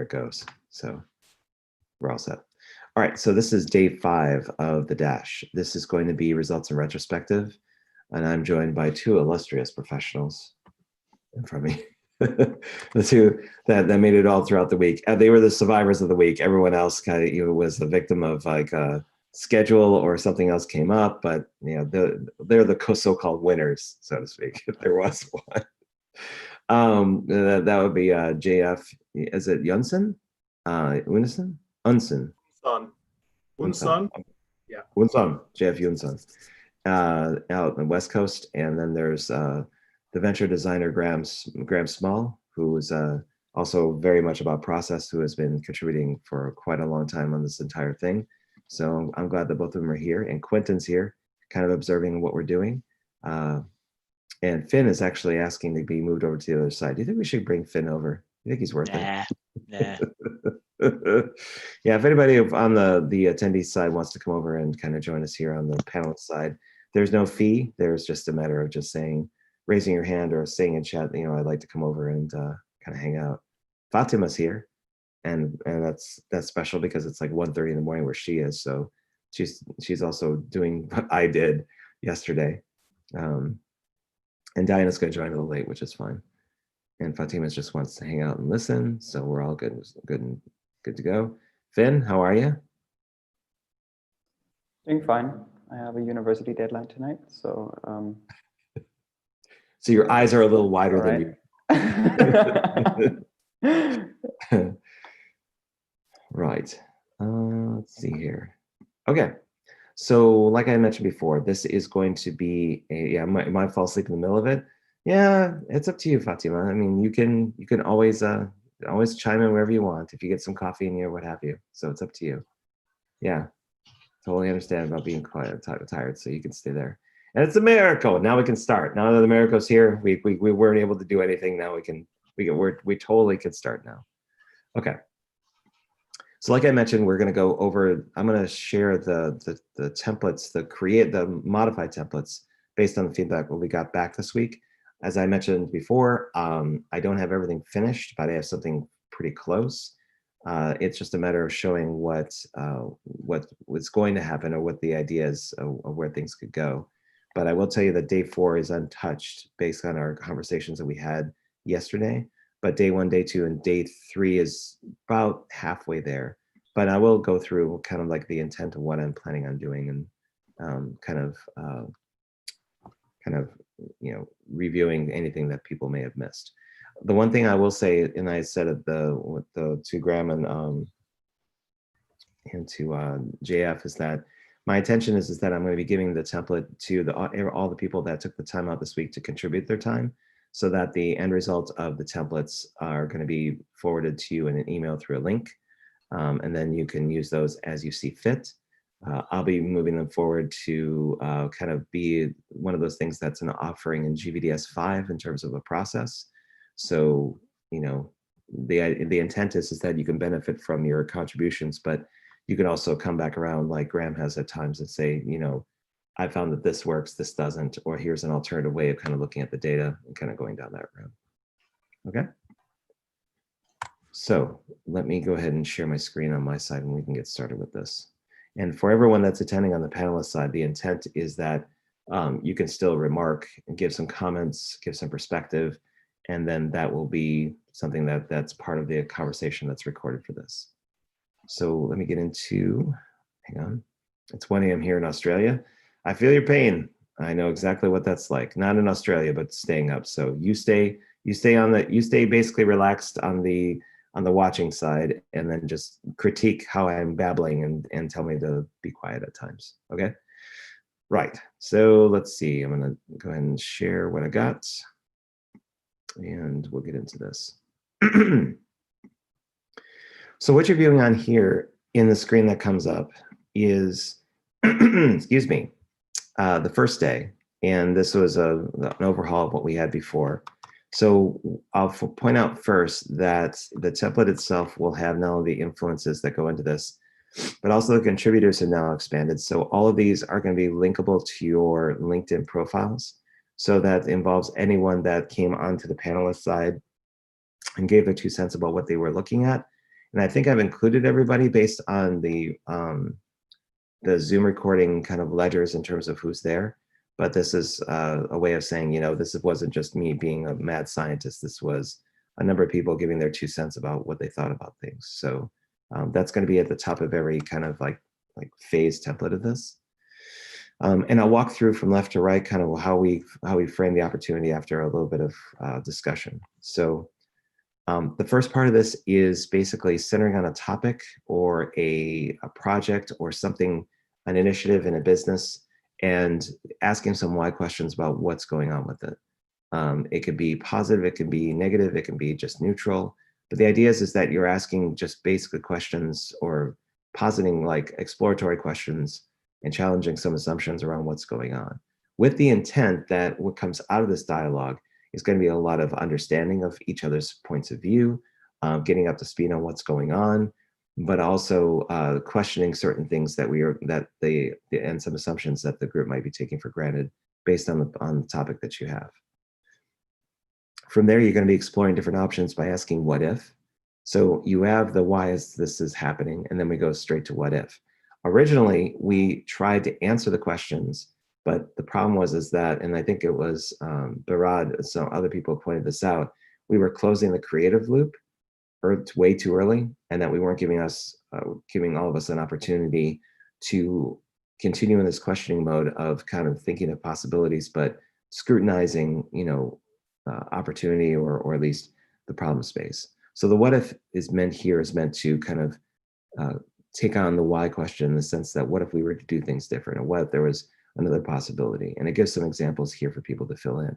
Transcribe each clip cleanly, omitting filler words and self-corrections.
it goes. So we're all set. All right, so this is day 5 of the Dash. This is going to be results in retrospective, and I'm joined by 2 illustrious professionals in front of me. The 2 that made it all throughout the week. They were the survivors of the week. Everyone else kind of was the victim of like a schedule or something else came up, but they're the so-called winners, so to speak, if there was one. That would be JF. Is it Yunsen? Unison? Unsen. Unsun. Yeah. Unsun. JF Yunsen. Out on the West Coast, and then there's the venture designer Graham Small, who is also very much about process, who has been contributing for quite a long time on this entire thing. So I'm glad that both of them are here, and Quentin's here, kind of observing what we're doing. And Finn is actually asking to be moved over to the other side. Do you think we should bring Finn over? You think he's worth it? Nah. Yeah, if anybody on the attendee side wants to come over and kind of join us here on the panelist side, there's no fee. There's just a matter of just saying, raising your hand or saying in chat, I'd like to come over and kind of hang out. Fatima's here, and that's special because it's like 1:30 in the morning where she is. So she's also doing what I did yesterday. And Diana's going to join a little late, which is fine. And Fatima just wants to hang out and listen, so we're all good to go. Finn, how are you? Doing fine. I have a university deadline tonight, so. So your eyes are a little wider than you. Right. Let's see here. Okay. So like I mentioned before, this is going to be I might fall asleep in the middle of it. Yeah, it's up to you, Fatima. I mean, you can always chime in wherever you want if you get some coffee in you or what have you. So it's up to you. Yeah, totally understand about being quiet, tired, so you can stay there. And it's a miracle. Now we can start. Now that the miracle's here, we weren't able to do anything. Now we totally can start now. Okay. So like I mentioned, we're going to go over, I'm going to share the templates, the modified templates based on the feedback what we got back this week. As I mentioned before, I don't have everything finished, but I have something pretty close. It's just a matter of showing what was going to happen or what the idea is of where things could go. But I will tell you that day 4 is untouched based on our conversations that we had yesterday. But day 1, day 2, and day 3 is about halfway there. But I will go through kind of like the intent of what I'm planning on doing and kind of reviewing anything that people may have missed. The one thing I will say, and I said it to Graham and to JF, is that my intention is that I'm going to be giving the template to all the people that took the time out this week to contribute their time, so that the end result of the templates are going to be forwarded to you in an email through a link, and then you can use those as you see fit. I'll be moving them forward to kind of be one of those things that's an offering in GVDS 5 in terms of a process. So, the intent is that you can benefit from your contributions, but you can also come back around like Graham has at times and say, I found that this works, this doesn't, or here's an alternative way of kind of looking at the data and kind of going down that road. Okay. So let me go ahead and share my screen on my side and we can get started with this. And for everyone that's attending on the panelist side, the intent is that you can still remark and give some comments, give some perspective, and then that will be something that's part of the conversation that's recorded for this. So let me get into, hang on, it's 1 a.m. here in Australia. I feel your pain. I know exactly what that's like. Not in Australia, but staying up. So you stay basically relaxed on the watching side, and then just critique how I'm babbling and tell me to be quiet at times. Okay. Right. So let's see. I'm going to go ahead and share what I got, and we'll get into this. So what you're viewing on here in the screen that comes up is, excuse me, the first day. And this was an overhaul of what we had before. So I'll point out first that the template itself will have not only the influences that go into this, but also the contributors have now expanded. So all of these are going to be linkable to your LinkedIn profiles. So that involves anyone that came onto the panelist side and gave their 2 cents about what they were looking at. And I think I've included everybody based on the Zoom recording kind of ledgers in terms of who's there. But this is a way of saying, this wasn't just me being a mad scientist. This was a number of people giving their 2 cents about what they thought about things. So that's going to be at the top of every kind of like phase template of this. And I'll walk through from left to right kind of how we frame the opportunity after a little bit of discussion. So the first part of this is basically centering on a topic or a project or something, an initiative in a business, and asking some why questions about what's going on with it. It could be positive, it can be negative, it can be just neutral. But the idea is that you're asking just basic questions or positing like exploratory questions and challenging some assumptions around what's going on, with the intent that what comes out of this dialogue is going to be a lot of understanding of each other's points of view, getting up to speed on what's going on, but also questioning certain things and some assumptions that the group might be taking for granted based on the topic that you have. From there, you're going to be exploring different options by asking what if. So you have the why is this is happening, and then we go straight to what if. Originally, we tried to answer the questions, but the problem was that, and I think it was Barad, so other people pointed this out, we were closing the creative loop way too early, and that we weren't giving all of us an opportunity to continue in this questioning mode of kind of thinking of possibilities, but scrutinizing, opportunity or at least the problem space. So the what if is meant to kind of take on the why question in the sense that what if we were to do things different, or what if there was another possibility? And it gives some examples here for people to fill in.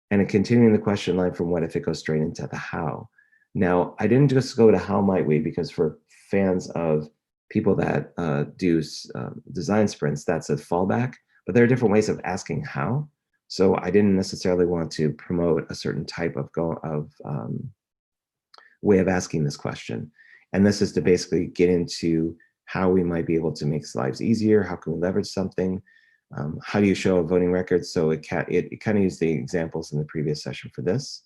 And in continuing the question line from what if, it goes straight into the how. Now, I didn't just go to how might we, because for fans of people that do design sprints, that's a fallback, but there are different ways of asking how. So I didn't necessarily want to promote a certain type of way of asking this question. And this is to basically get into how we might be able to make lives easier. How can we leverage something? How do you show a voting record? So it kind of used the examples in the previous session for this.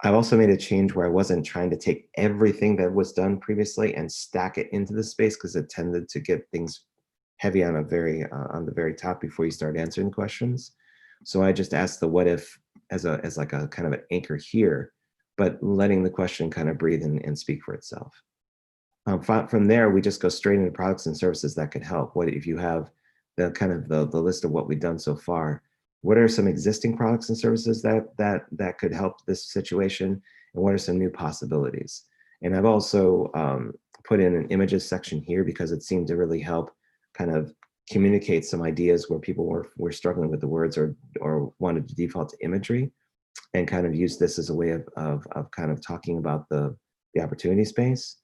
I've also made a change where I wasn't trying to take everything that was done previously and stack it into the space, because it tended to get things heavy on the very top before you start answering questions. So I just asked the what if as like a kind of an anchor here, but letting the question kind of breathe and speak for itself. From there, we just go straight into products and services that could help. What if you have the kind of the list of what we've done so far? What are some existing products and services that could help this situation? And what are some new possibilities? And I've also put in an images section here because it seemed to really help kind of communicate some ideas where people were struggling with the words or wanted to default to imagery, and kind of use this as a way of kind of talking about the opportunity space,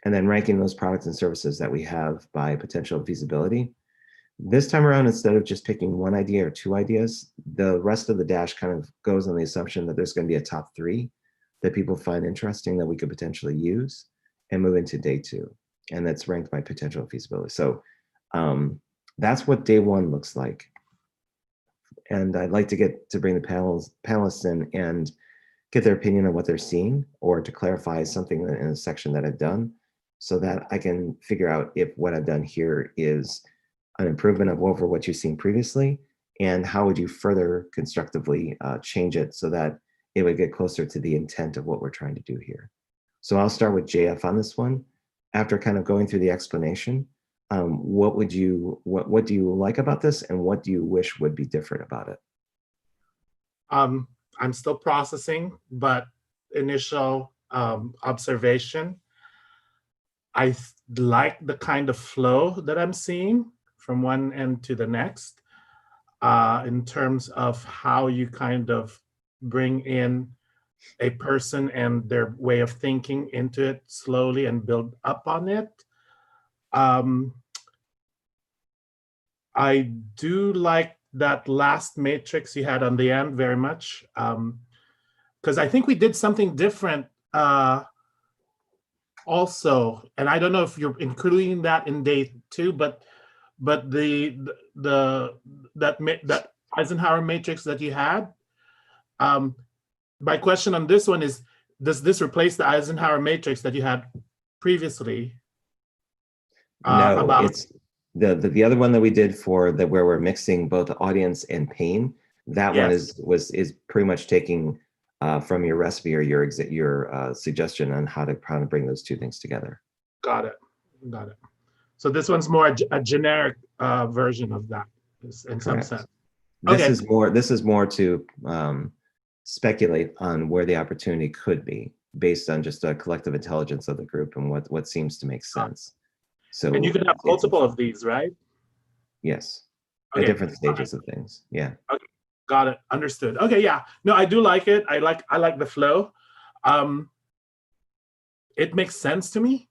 and then ranking those products and services that we have by potential feasibility. This time around, instead of just picking one idea or two ideas, the rest of the dash kind of goes on the assumption that there's going to be a top 3 that people find interesting that we could potentially use, and move into day 2. And that's ranked by potential feasibility. So that's what day 1 looks like. And I'd like to bring the panelists in and get their opinion on what they're seeing, or to clarify something in a section that I've done, so that I can figure out if what I've done here is an improvement over what you've seen previously, and how would you further constructively change it so that it would get closer to the intent of what we're trying to do here. So I'll start with JF on this one. After kind of going through the explanation, what do you like about this, and what do you wish would be different about it? I'm still processing, but initial observation, I like the kind of flow that I'm seeing from one end to the next, in terms of how you kind of bring in a person and their way of thinking into it slowly and build up on it. I do like that last matrix you had on the end very much, because I think we did something different also, and I don't know if you're including that in day 2, but that Eisenhower matrix that you had. My question on this one is, does this replace the Eisenhower matrix that you had previously No, about. it's the other one that we did for the where we're mixing both audience and pain. That one Yes, is pretty much taking from your recipe or your suggestion on how to bring those two things together. got it, got it. So this one's more a generic version of that in some Correct. sense. This Okay. is more to speculate on where the opportunity could be based on just a collective intelligence of the group and what seems to make sense. So And you could have it's multiple of these, right? yes, at Okay. different stages of things. Yeah. Okay. Got it. Understood. Okay. Yeah. No, I do like it. I like the flow. It makes sense to me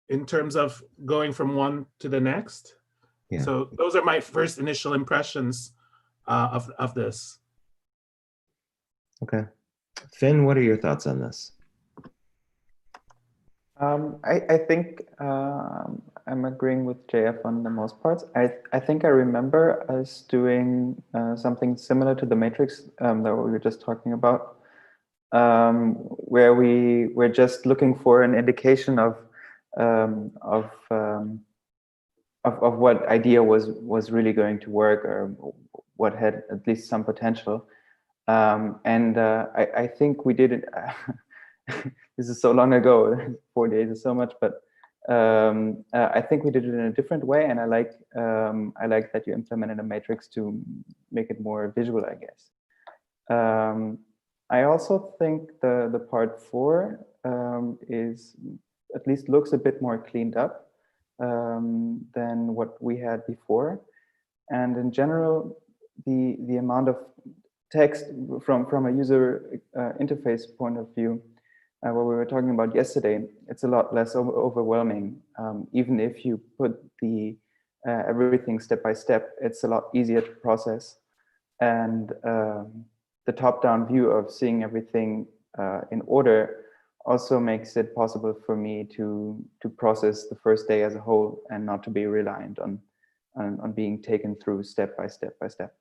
in terms of going from one to the next. Yeah. So those are my first initial impressions of this. Okay. Finn, what are your thoughts on this? I think I'm agreeing with JF on the most parts. I think I remember us doing something similar to the Matrix that we were just talking about, where we were just looking for an indication of what idea was really going to work, or what had at least some potential. And I think we did it. This is so long ago. 4 days is so much, but I think we did it in a different way, and I like that you implemented a matrix to make it more visual, I guess. I also think the part 4 is at least looks a bit more cleaned up than what we had before, and in general, the amount of text from a user interface point of view, what we were talking about yesterday, it's a lot less overwhelming. Even if you put the everything step by step, it's a lot easier to process. And the top-down view of seeing everything in order also makes it possible for me to process the first day as a whole and not to be reliant on being taken through step by step by step.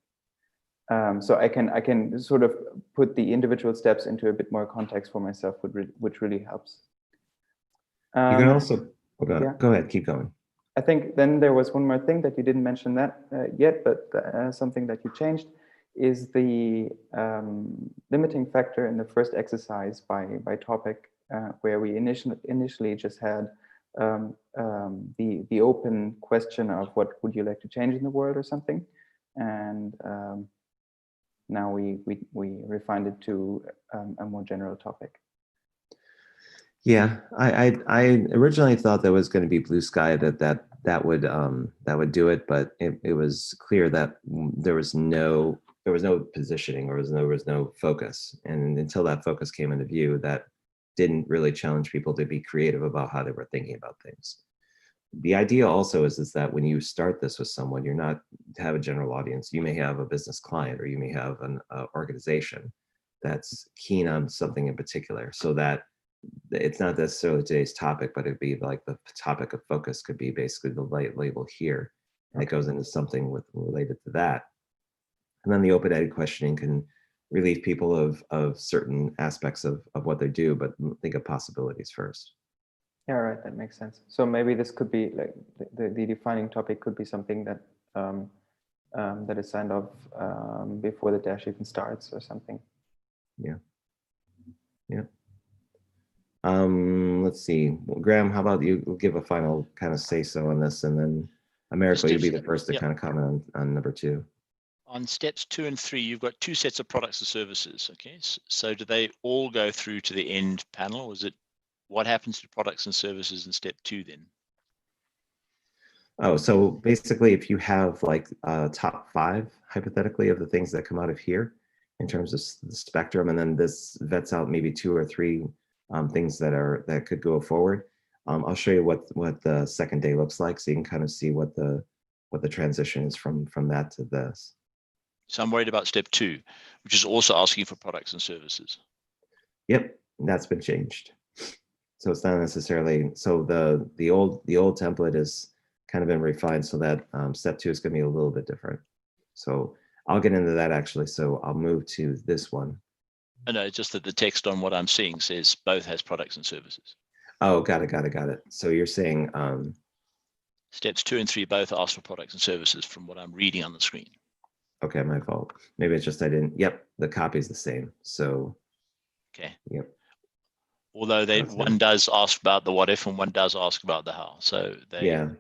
So I can sort of put the individual steps into a bit more context for myself, which really helps. You can also yeah. Go ahead, keep going. I think then there was one more thing that you didn't mention that yet, but something that you changed is the limiting factor in the first exercise by topic, where we initially just had the open question of what would you like to change in the world or something, and now we refined it to a more general topic. Yeah, I originally thought that was going to be blue sky, that would do it, but it was clear that there was no positioning, or there was no focus, and until that focus came into view, that didn't really challenge people to be creative about how they were thinking about things. The idea also is that when you start this with someone, you're not to have a general audience. You may have a business client, or you may have an organization that's keen on something in particular, so that it's not necessarily today's topic, but it'd be like the topic of focus could be basically the light label here, and it goes into something related to that. And then the open-ended questioning can relieve people of certain aspects of what they do, but think of possibilities first. Yeah, right. That makes sense. So maybe this could be like the defining topic could be something that that is signed off before the dash even starts or something. Yeah. Yeah. Let's see. Well, Graham, how about you give a final kind of say so on this, and then America, you'll be the first to kind of comment on number 2. On steps 2 and 3, you've got 2 sets of products and services. Okay, so do they all go through to the end panel? Is it what happens to products and services in step 2 then? Oh, so basically, if you have like top 5 hypothetically of the things that come out of here in terms of the spectrum, and then this vets out maybe 2 or 3 things that could go forward. I'll show you what the second day looks like, so you can kind of see what the transition is from that to this. So I'm worried about step 2, which is also asking for products and services. Yep, that's been changed. So it's not necessarily, so the old template is kind of been refined, so that step 2 is going to be a little bit different. So I'll get into that actually. So I'll move to this one. No, just that the text on what I'm seeing says both has products and services. Oh, got it. So you're saying, Steps 2 and 3 both ask for products and services from what I'm reading on the screen. okay, my fault. Maybe it's just I didn't, yep, the copy is the same. So, Okay. yep. Although one does ask about the what if and one does ask about the how. So they, Yeah.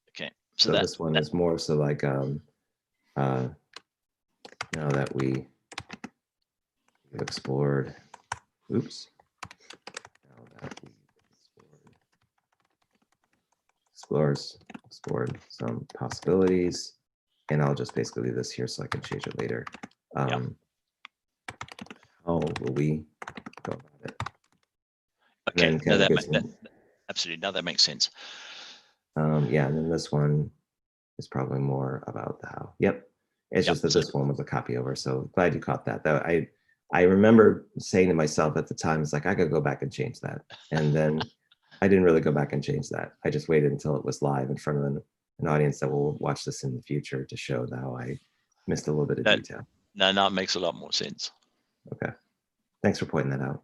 okay. So this one is more so like, now that we've explored, oops. Now that we've explored some possibilities, and I'll just basically leave this here so I can change it later. How will we go about it? Okay, And then absolutely. Now that makes sense. yeah, and then this one is probably more about the how. Yep. It's just that this one was a copy over. So glad you caught that. Though I remember saying to myself at the time, it's like I could go back and change that. And then I didn't really go back and change that. I just waited until it was live in front of an audience that will watch this in the future to show how I missed a little bit of detail. No, now it makes a lot more sense. Okay. Thanks for pointing that out.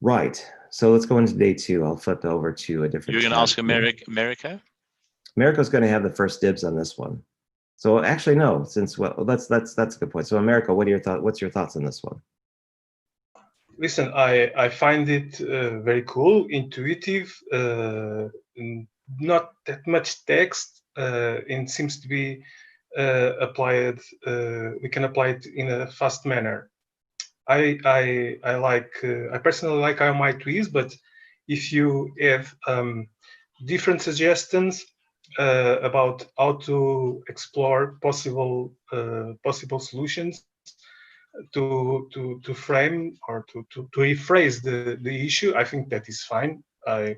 Right. So let's go into day 2. I'll flip over to a different. You're going to ask Americo? Americo's going to have the first dibs on this one. So actually, no. Since that's a good point. So Americo, what are your thoughts? What's your thoughts on this one? Listen, I find it very cool, intuitive, not that much text, and seems to be applied. We can apply it in a fast manner. I personally like how my tree is, but if you have different suggestions about how to explore possible solutions to frame or to rephrase the issue, I think that is fine. I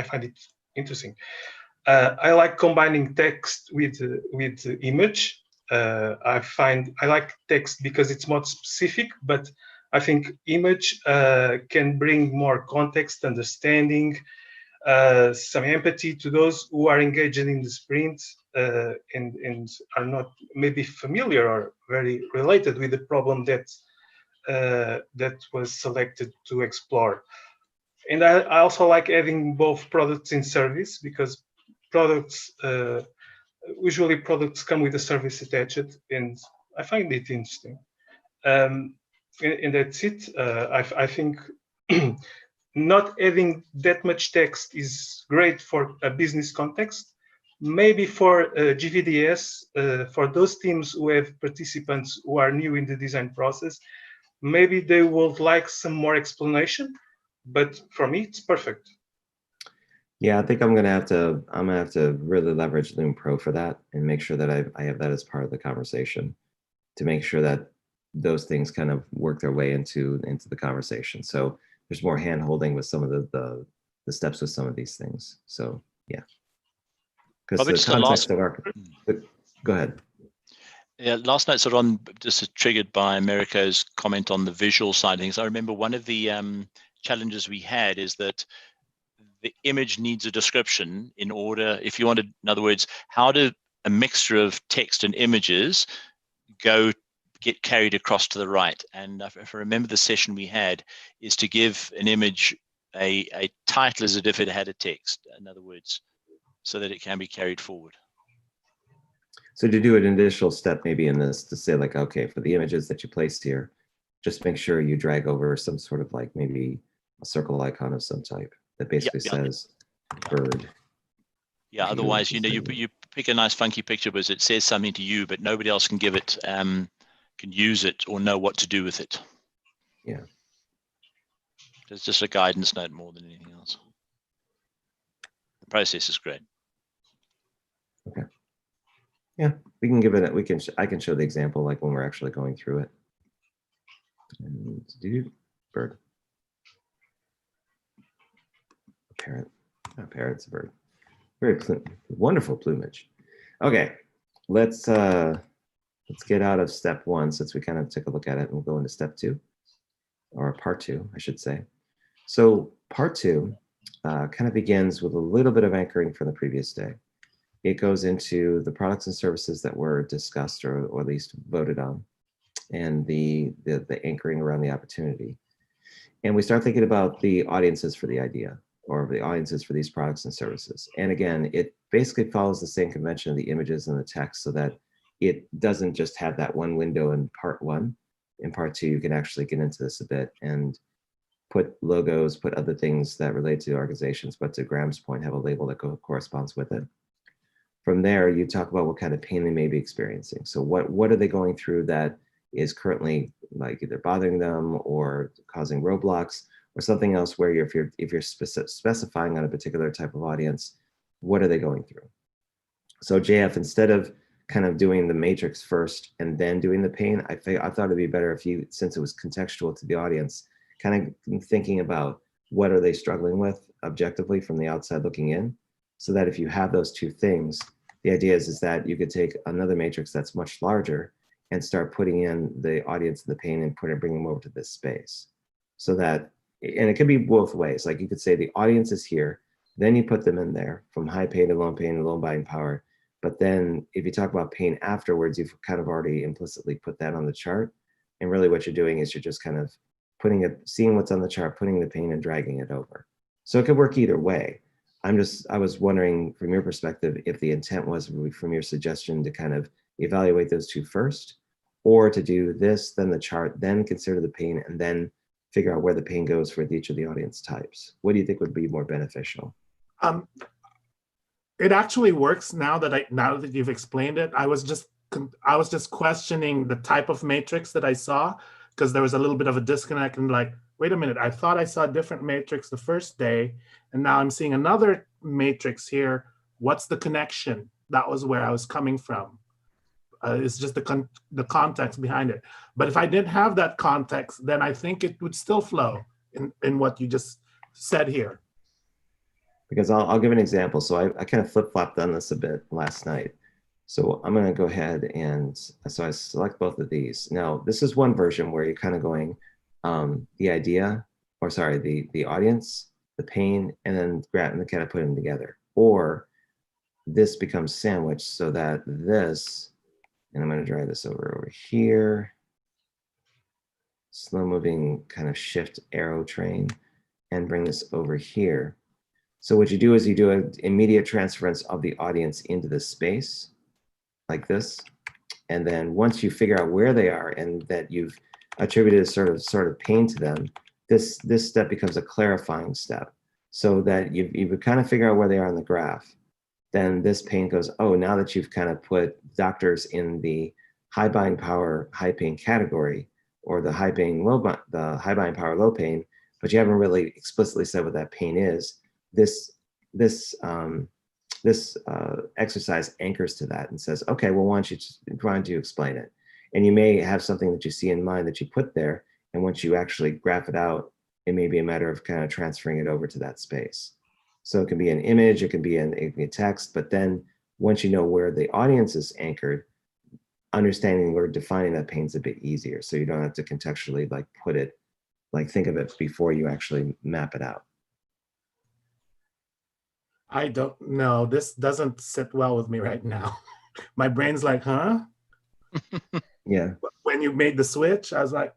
find it interesting. I like combining text with image. I like text because it's more specific, but I think image can bring more context, understanding, some empathy to those who are engaged in the sprint and are not maybe familiar or very related with the problem that was selected to explore. And I also like adding both products and service, because products usually products come with a service attached, and I find it interesting. And that's it. I think not having that much text is great for a business context. Maybe for GVDS, for those teams who have participants who are new in the design process, maybe they would like some more explanation. But for me, it's perfect. Yeah, I think I'm gonna have to really leverage Loom Pro for that and make sure that I have that as part of the conversation, to make sure that those things kind of work their way into the conversation. So there's more hand holding with some of the steps with some of these things. So yeah, because the context of our. Go ahead. Yeah, last night sort of on just triggered by Americo's comment on the visual side of things. I remember one of the challenges we had is that the image needs a description in order, if you wanted, in other words, how do a mixture of text and images get carried across to the right? And if I remember the session we had, is to give an image a title as if it had a text, in other words, so that it can be carried forward. So to do an additional step maybe in this, to say like, okay, for the images that you placed here, just make sure you drag over some sort of like maybe a circle icon of some type that basically says bird. Yeah, otherwise, you pick a nice funky picture because it says something to you, but nobody else can give it, can use it or know what to do with it. Yeah. It's just a guidance note more than anything else. The process is great. Okay. Yeah, we can give it. I can show the example like when we're actually going through it. And do bird. A parrot. Not a parrot, it's a bird. Very wonderful plumage. Okay, let's get out of step 1 since we kind of took a look at it, and we'll go into step 2, or part 2, I should say. So part 2 kind of begins with a little bit of anchoring from the previous day. It goes into the products and services that were discussed or at least voted on, and the anchoring around the opportunity. And we start thinking about the audiences for the idea, or the audiences for these products and services. And again, it basically follows the same convention of the images and the text, so that it doesn't just have that one window in part one. In part two, you can actually get into this a bit and put logos, put other things that relate to organizations, but to Graham's point, have a label that corresponds with it. From there, you talk about what kind of pain they may be experiencing. So what are they going through that is currently like either bothering them or causing roadblocks, or something else where if you're specifying on a particular type of audience, what are they going through? So JF, instead of kind of doing the matrix first and then doing the pain, I thought it'd be better if you, since it was contextual to the audience, kind of thinking about what are they struggling with objectively from the outside looking in, so that if you have those two things, the idea is that you could take another matrix that's much larger and start putting in the audience and the pain and bring them over to this space. So that, and it could be both ways. Like you could say the audience is here, then you put them in there from high pain to low pain and low buying power. But then if you talk about pain afterwards, you've kind of already implicitly put that on the chart. And really what you're doing is you're just kind of putting it, seeing what's on the chart, putting the pain and dragging it over. So it could work either way. I was wondering from your perspective, if the intent was from your suggestion to kind of evaluate those two first, or to do this, then the chart, then consider the pain, and then figure out where the pain goes for each of the audience types. What do you think would be more beneficial? It actually works now that you've explained it. I was just questioning the type of matrix that I saw, because there was a little bit of a disconnect, and like, wait a minute, I thought I saw a different matrix the first day, and now I'm seeing another matrix here. What's the connection? That was where I was coming from. It's just the context behind it. But if I didn't have that context, then I think it would still flow in what you just said here. Because I'll give an example. So I kind of flip-flopped on this a bit last night. So I'm going to go ahead and, so I select both of these. Now, this is one version where you're kind of going the idea, or sorry, the audience, the pain, and then grab and kind of put them together. Or this becomes sandwiched so that this, and I'm going to drag this over here, slow moving kind of shift arrow train, and bring this over here. So what you do is you do an immediate transference of the audience into this space, like this. And then once you figure out where they are and that you've attributed a sort of pain to them, this step becomes a clarifying step, so that you kind of figure out where they are on the graph. Then this pain goes, oh, now that you've kind of put doctors in the high buying power, high pain category, or the high buying power, low pain, but you haven't really explicitly said what that pain is. This exercise anchors to that and says, okay, well, why don't you explain it? And you may have something that you see in mind that you put there, and once you actually graph it out, it may be a matter of kind of transferring it over to that space. So it can be an image, it can be a text, but then once you know where the audience is anchored, understanding or defining that pain's a bit easier. So you don't have to contextually like put it, like think of it before you actually map it out. I don't know. This doesn't sit well with me right now. My brain's like, huh? Yeah. When you made the switch, I was like,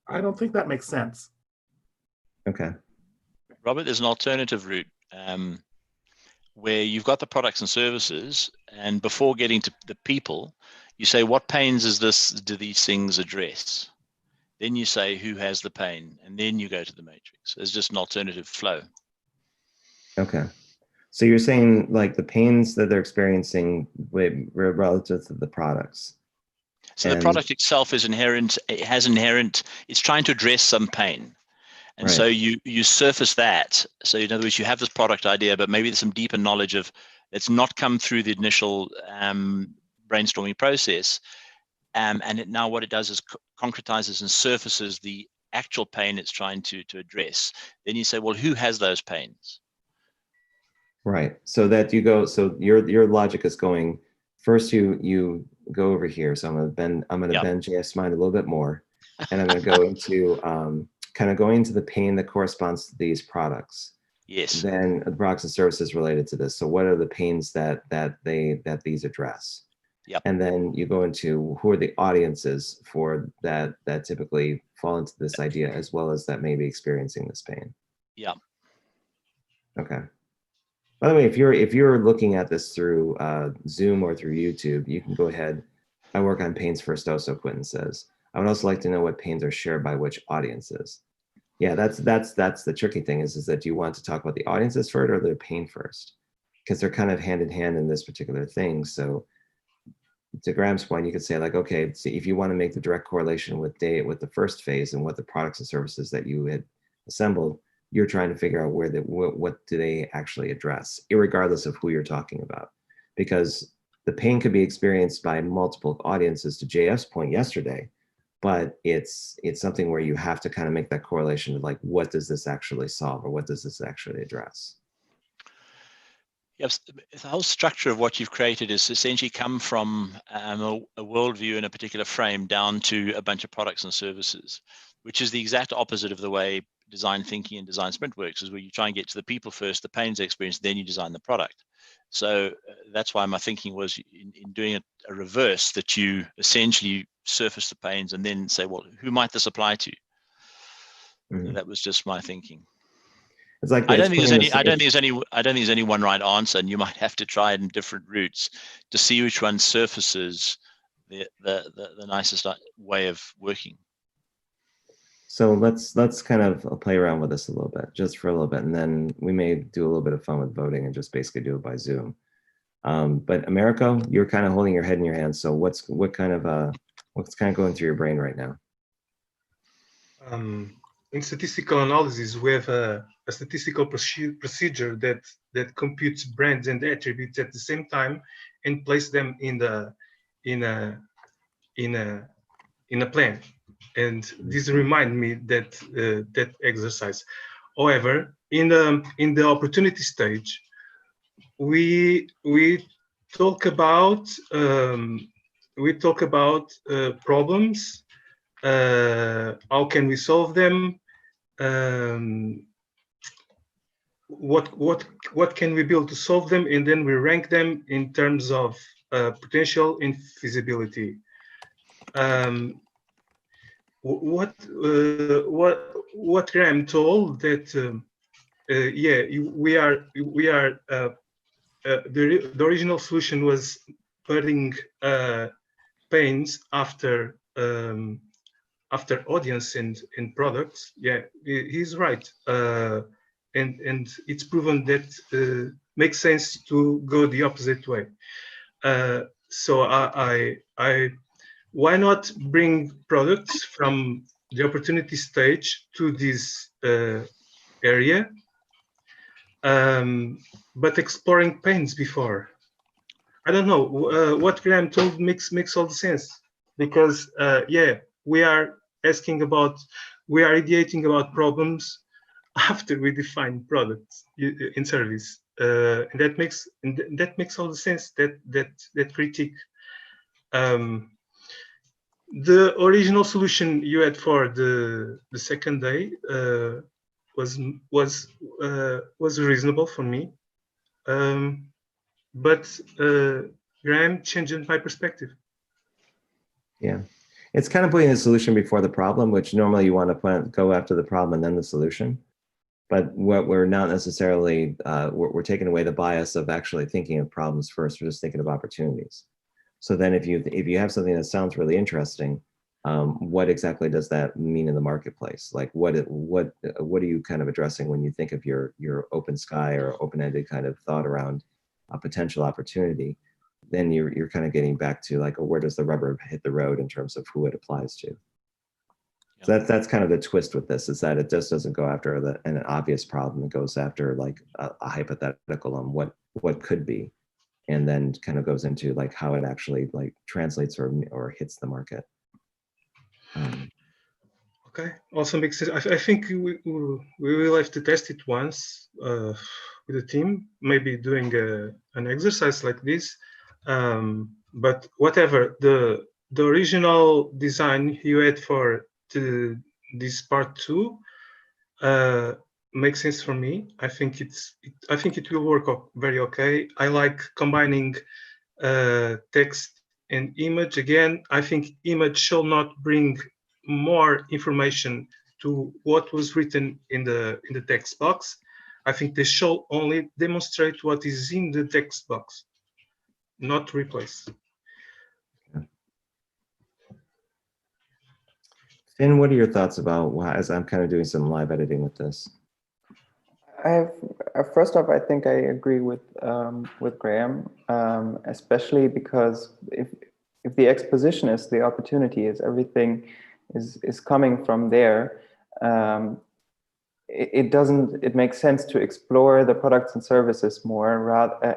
I don't think that makes sense. Okay. Robert, there's an alternative route where you've got the products and services, and before getting to the people, you say, what pains do these things address? Then you say, who has the pain? And then you go to the matrix. There's just an alternative flow. Okay. So you're saying like the pains that they're experiencing relative to the products. So the product itself is inherent, it's trying to address some pain. And right. So you surface that. So in other words, you have this product idea, but maybe there's some deeper knowledge of it's not come through the initial brainstorming process. And now what it does is concretizes and surfaces the actual pain it's trying to address. Then you say, well, who has those pains? Right. So that you go, so your logic is going, first you go over here. So I'm gonna bend JS mind a little bit more. And I'm gonna go into kind of going into the pain that corresponds to these products. Yes. Then the products and services related to this. So what are the pains that these address? Yep. And then you go into who are the audiences for that typically fall into this idea, as well as that may be experiencing this pain. Yeah. Okay. By the way, if you're looking at this through Zoom or through YouTube, you can go ahead. I work on pains first also, Quentin says. I would also like to know what pains are shared by which audiences. Yeah, that's the tricky thing is that you want to talk about the audiences first or the pain first? Because they're kind of hand in hand in this particular thing. So to Graham's point, you could say like, okay, see if you want to make the direct correlation with the first phase and what the products and services that you had assembled, you're trying to figure out where what do they actually address, irregardless of who you're talking about, because the pain could be experienced by multiple audiences. To JF's point yesterday, but it's something where you have to kind of make that correlation of like, what does this actually solve, or what does this actually address? Yes, the whole structure of what you've created is essentially come from a worldview in a particular frame down to a bunch of products and services, which is the exact opposite of the way design thinking and design sprint works, is where you try and get to the people first, the pains experience, then you design the product. So that's why my thinking was in doing a reverse, that you essentially surface the pains and then say, well, who might this apply to? Mm-hmm. That was just my thinking. It's like I don't think there's any one right answer, and you might have to try it in different routes to see which one surfaces the nicest way of working. So let's kind of play around with this a little bit, just for a little bit, and then we may do a little bit of fun with voting and just basically do it by Zoom. But Americo, you're kind of holding your head in your hands. So what's kind of going through your brain right now? In statistical analysis, we have a statistical procedure that computes brands and attributes at the same time and place them in a plan. And this remind me that exercise. However, in the opportunity stage, we talk about problems. How can we solve them? What can we build to solve them, and then we rank them in terms of potential and feasibility. What Graham told that yeah, we are the original solution was putting pains after audience and products. Yeah, he's right. And it's proven that makes sense to go the opposite way. So I why not bring products from the opportunity stage to this area, but exploring pains before. I don't know, what Graham told makes all the sense, because yeah, we are ideating about problems after we define products in service, and that makes all the sense. That critique. The original solution you had for the second day was reasonable for me, but Graham changed my perspective. Yeah, it's kind of putting the solution before the problem, which normally you want to go after the problem and then the solution. But what we're not necessarily, we're taking away the bias of actually thinking of problems first. We're just thinking of opportunities. So then if you have something that sounds really interesting, what exactly does that mean in the marketplace? Like what are you kind of addressing when you think of your open sky or open-ended kind of thought around a potential opportunity? Then you're kind of getting back to like, where does the rubber hit the road in terms of who it applies to? So that's kind of the twist with this, is that it just doesn't go after an obvious problem. It goes after like a hypothetical on what could be, and then kind of goes into like how it actually like translates or hits the market. Okay, also makes sense. I think we will have to test it once with the team, maybe doing an exercise like this. But whatever, the original design you had for this part 2 makes sense for me. I think it will work very okay. I like combining text And image, again, I think image shall not bring more information to what was written in the text box. I think they shall only demonstrate what is in the text box, not replace. Finn, what are your thoughts about, as I'm kind of doing some live editing with this? I have, first off, I think I agree with Graham, especially because if the exposition is the opportunity, is everything is coming from there, it makes sense to explore the products and services more,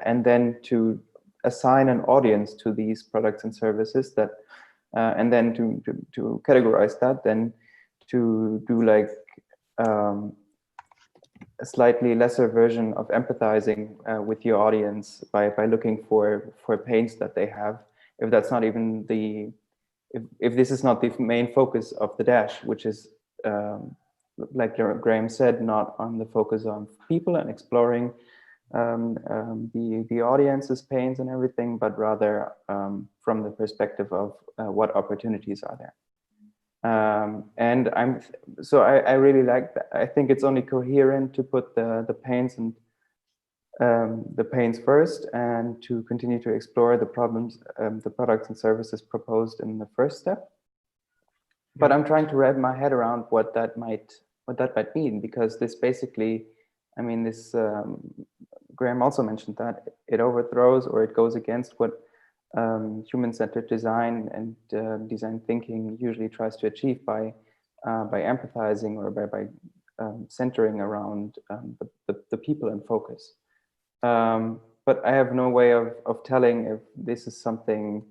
and then to assign an audience to these products and services that, and then to categorize that, then to do like a slightly lesser version of empathizing with your audience by looking for pains that they have, if that's not even the, if this is not the main focus of the dash, which is like Graham said, not on the focus on people and exploring the audience's pains and everything, but rather from the perspective of what opportunities are there. And I really like that. I think it's only coherent to put the pains and the pains first, and to continue to explore the problems, the products and services proposed in the first step. But I'm trying to wrap my head around what that might mean, because this basically, I mean, this Graham also mentioned that it overthrows, or it goes against what human-centered design and design thinking usually tries to achieve by empathizing, or by centering around the people in focus. But I have no way of telling if this is something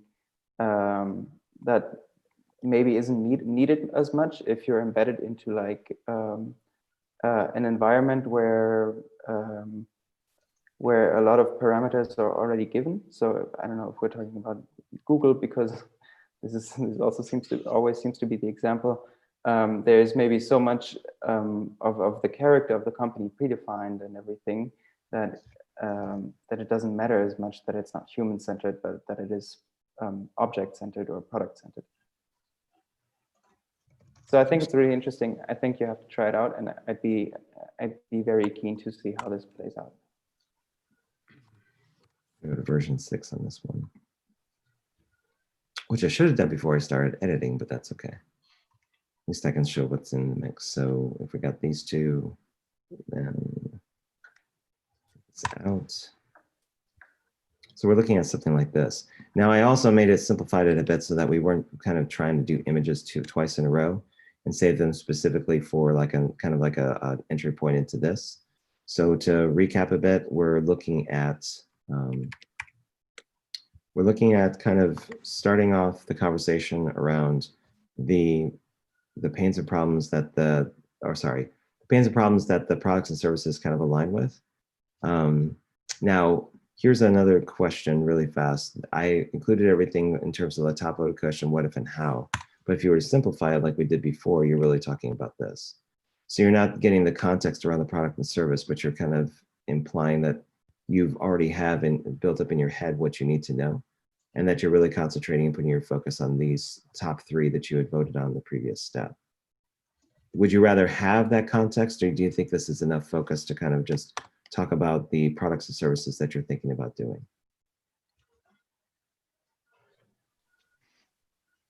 that maybe isn't needed as much if you're embedded into like an environment where a lot of parameters are already given. So I don't know if we're talking about Google, because this also always seems to be the example. There's maybe so much of the character of the company predefined and everything that it doesn't matter as much that it's not human-centered, but that it is object-centered or product-centered. So I think it's really interesting. I think you have to try it out, and I'd be very keen to see how this plays out. Go to version 6 on this one, which I should have done before I started editing, but that's okay. At least I can show what's in the mix. So if we got these two, then it's out. So we're looking at something like this. Now I also simplified it a bit so that we weren't kind of trying to do images twice in a row, and save them specifically for like a kind of like a entry point into this. So to recap a bit, we're looking at kind of starting off the conversation around the pains and problems that the products and services kind of align with. Now, here's another question really fast. I included everything in terms of the top-loaded question, what if and how. But if you were to simplify it like we did before, you're really talking about this. So you're not getting the context around the product and service, but you're kind of implying that you've already built up in your head what you need to know, and that you're really concentrating and putting your focus on these top 3 that you had voted on in the previous step. Would you rather have that context, or do you think this is enough focus to kind of just talk about the products and services that you're thinking about doing?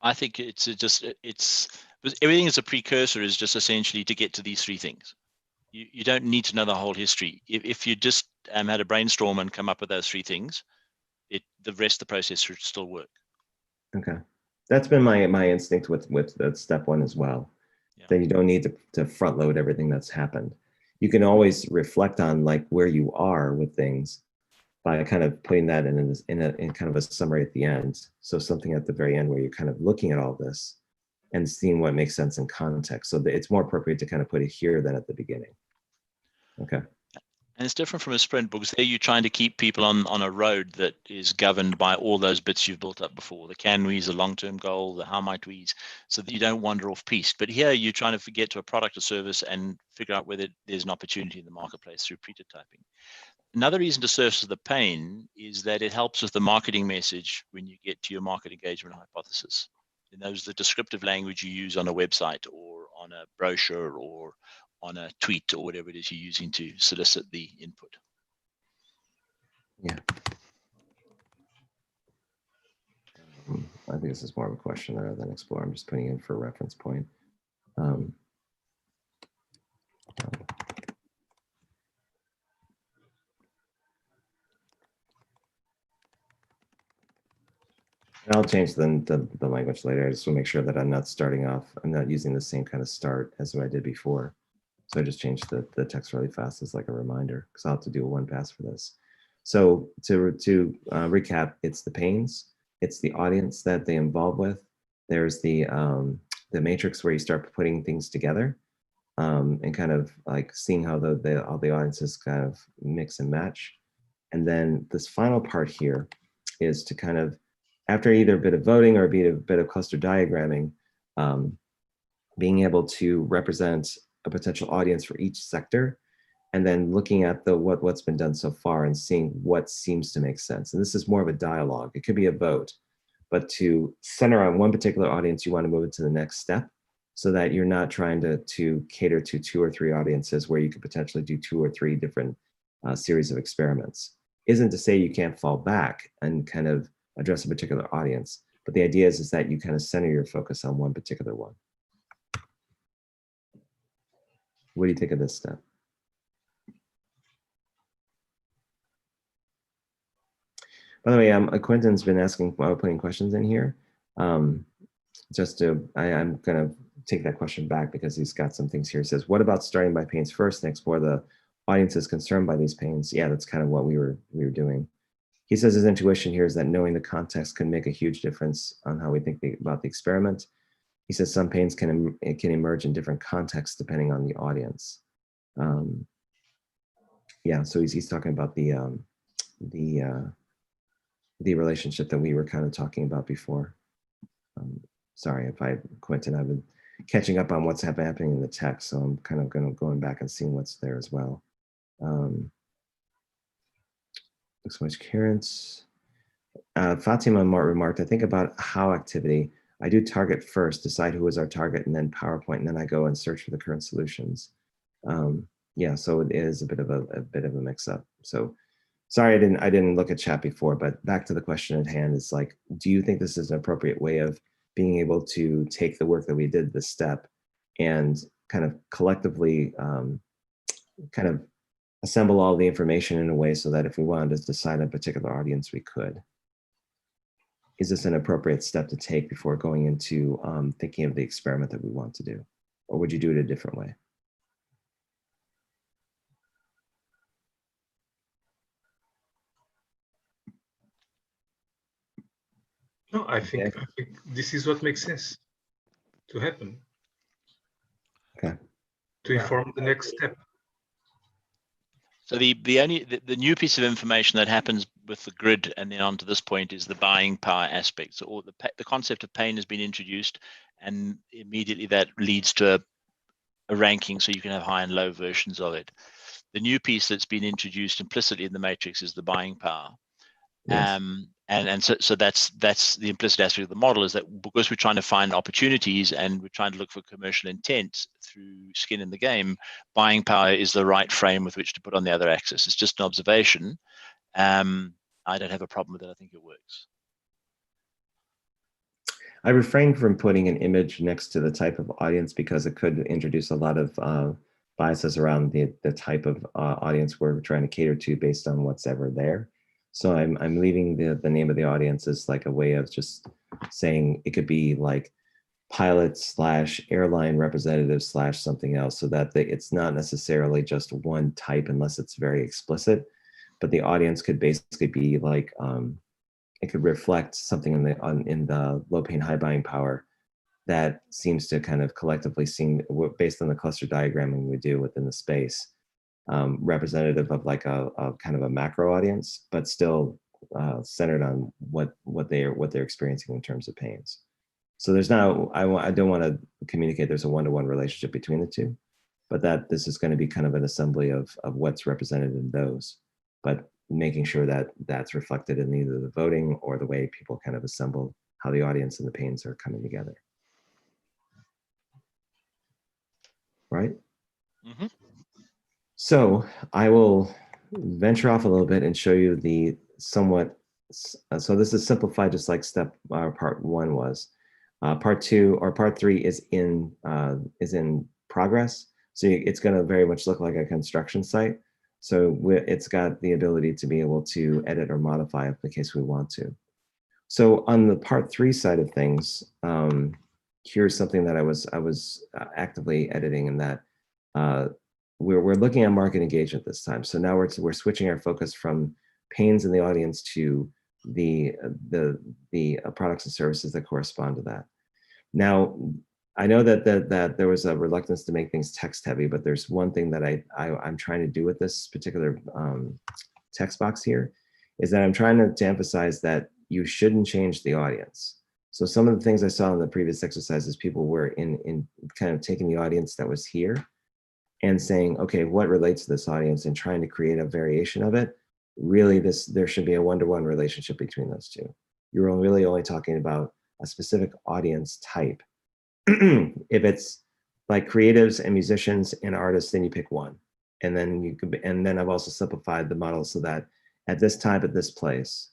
I think it's everything is a precursor, is just essentially to get to these 3 things. You don't need to know the whole history. If you just had a brainstorm and come up with those 3 things, the rest of the process should still work. Okay, that's been my instinct with step 1 as well. Yeah. That you don't need to front load everything that's happened. You can always reflect on like where you are with things by kind of putting that in kind of a summary at the end. So something at the very end where you're kind of looking at all this and seeing what makes sense in context. So that it's more appropriate to kind of put it here than at the beginning. Okay. And it's different from a sprint because there you're trying to keep people on a road that is governed by all those bits you've built up before. The can we's, the long-term goal, the how might we's, so that you don't wander off piste. But here you're trying to get to a product or service and figure out whether there's an opportunity in the marketplace through prototyping. Another reason to surface the pain is that it helps with the marketing message when you get to your market engagement hypothesis. And those are the descriptive language you use on a website or on a brochure or on a tweet or whatever it is you're using to solicit the input. Yeah. I think this is more of a question rather than explore. I'm just putting in for a reference point. I'll change the language later. I just want to make sure that I'm not starting off, I'm not using the same kind of start as what I did before. So I just changed the text really fast as like a reminder, because I'll have to do a one pass for this. So to recap, it's the pains, it's the audience that they involve with. There's the matrix where you start putting things together and kind of like seeing how all the audiences kind of mix and match. And then this final part here is to kind of, after either a bit of voting or a bit of cluster diagramming, being able to represent a potential audience for each sector, and then looking at what's been done so far and seeing what seems to make sense. And this is more of a dialogue. It could be a vote, but to center on one particular audience, you want to move it to the next step so that you're not trying to cater to 2 or 3 audiences where you could potentially do 2 or 3 different series of experiments. Isn't to say you can't fall back and kind of address a particular audience, but the idea is that you kind of center your focus on one particular one. What do you think of this step? By the way, Quentin's been asking, putting questions in here. I'm gonna take that question back because he's got some things here. He says, what about starting by pains first and explore the audiences concerned by these pains? Yeah, that's kind of what we were doing. He says his intuition here is that knowing the context can make a huge difference on how we think about the experiment. He says some pains can emerge in different contexts depending on the audience. Yeah, so he's talking about the relationship that we were kind of talking about before. Sorry if Quentin, I've been catching up on what's happening in the text, so I'm kind of going back and seeing what's there as well. Looks much currents. Fatima remarked, I think about how activity. I do target first, decide who is our target, and then PowerPoint, and then I go and search for the current solutions. Yeah, so it is a bit of a mix-up. So sorry, I didn't look at chat before, but back to the question at hand, is like, do you think this is an appropriate way of being able to take the work that we did this step and kind of collectively kind of assemble all the information in a way so that if we wanted to decide a particular audience, we could? Is this an appropriate step to take before going into thinking of the experiment that we want to do? Or would you do it a different way? No, I think this is what makes sense to happen. Okay. To inform the next step. So the new piece of information that happens with the grid and then on to this point is the buying power aspect. So the concept of pain has been introduced, and immediately that leads to a ranking, so you can have high and low versions of it. The new piece that's been introduced implicitly in the matrix is the buying power. Yes. So that's the implicit aspect of the model, is that because we're trying to find opportunities and we're trying to look for commercial intent through skin in the game, buying power is the right frame with which to put on the other axis. It's just an observation. I don't have a problem with it. I think it works. I refrained from putting an image next to the type of audience because it could introduce a lot of biases around the type of audience we're trying to cater to based on what's ever there. So I'm leaving the name of the audience as like a way of just saying it could be like pilot / airline representative / something else, so that it's not necessarily just one type unless it's very explicit, but the audience could basically be like, it could reflect something in the low pain, high buying power that seems to kind of collectively seem, based on the cluster diagramming we do within the space, representative of like a kind of a macro audience, but still centered on what they're experiencing in terms of pains. So there's not, I don't want to communicate there's a one-to-one relationship between the two, but that this is going to be kind of an assembly of what's represented in those, but making sure that that's reflected in either the voting or the way people kind of assemble how the audience and the pains are coming together. Right? Mm-hmm. So I will venture off a little bit and show you the somewhat, so this is simplified just like part one was. Part two or part three is in progress. So it's going to very much look like a construction site. So it's got the ability to be able to edit or modify in the case we want to. So on the part three side of things, here's something that I was actively editing, in that we're looking at market engagement this time. So now we're switching our focus from pains in the audience to the products and services that correspond to that. Now, I know that there was a reluctance to make things text heavy, but there's one thing that I'm trying to do with this particular text box here, is that I'm trying to emphasize that you shouldn't change the audience. So some of the things I saw in the previous exercises, people were in kind of taking the audience that was here and saying, okay, what relates to this audience, and trying to create a variation of it. Really, there should be a one-to-one relationship between those two. You're really only talking about a specific audience type. If it's like creatives and musicians and artists, then you pick one. And then I've also simplified the model so that at this time, at this place,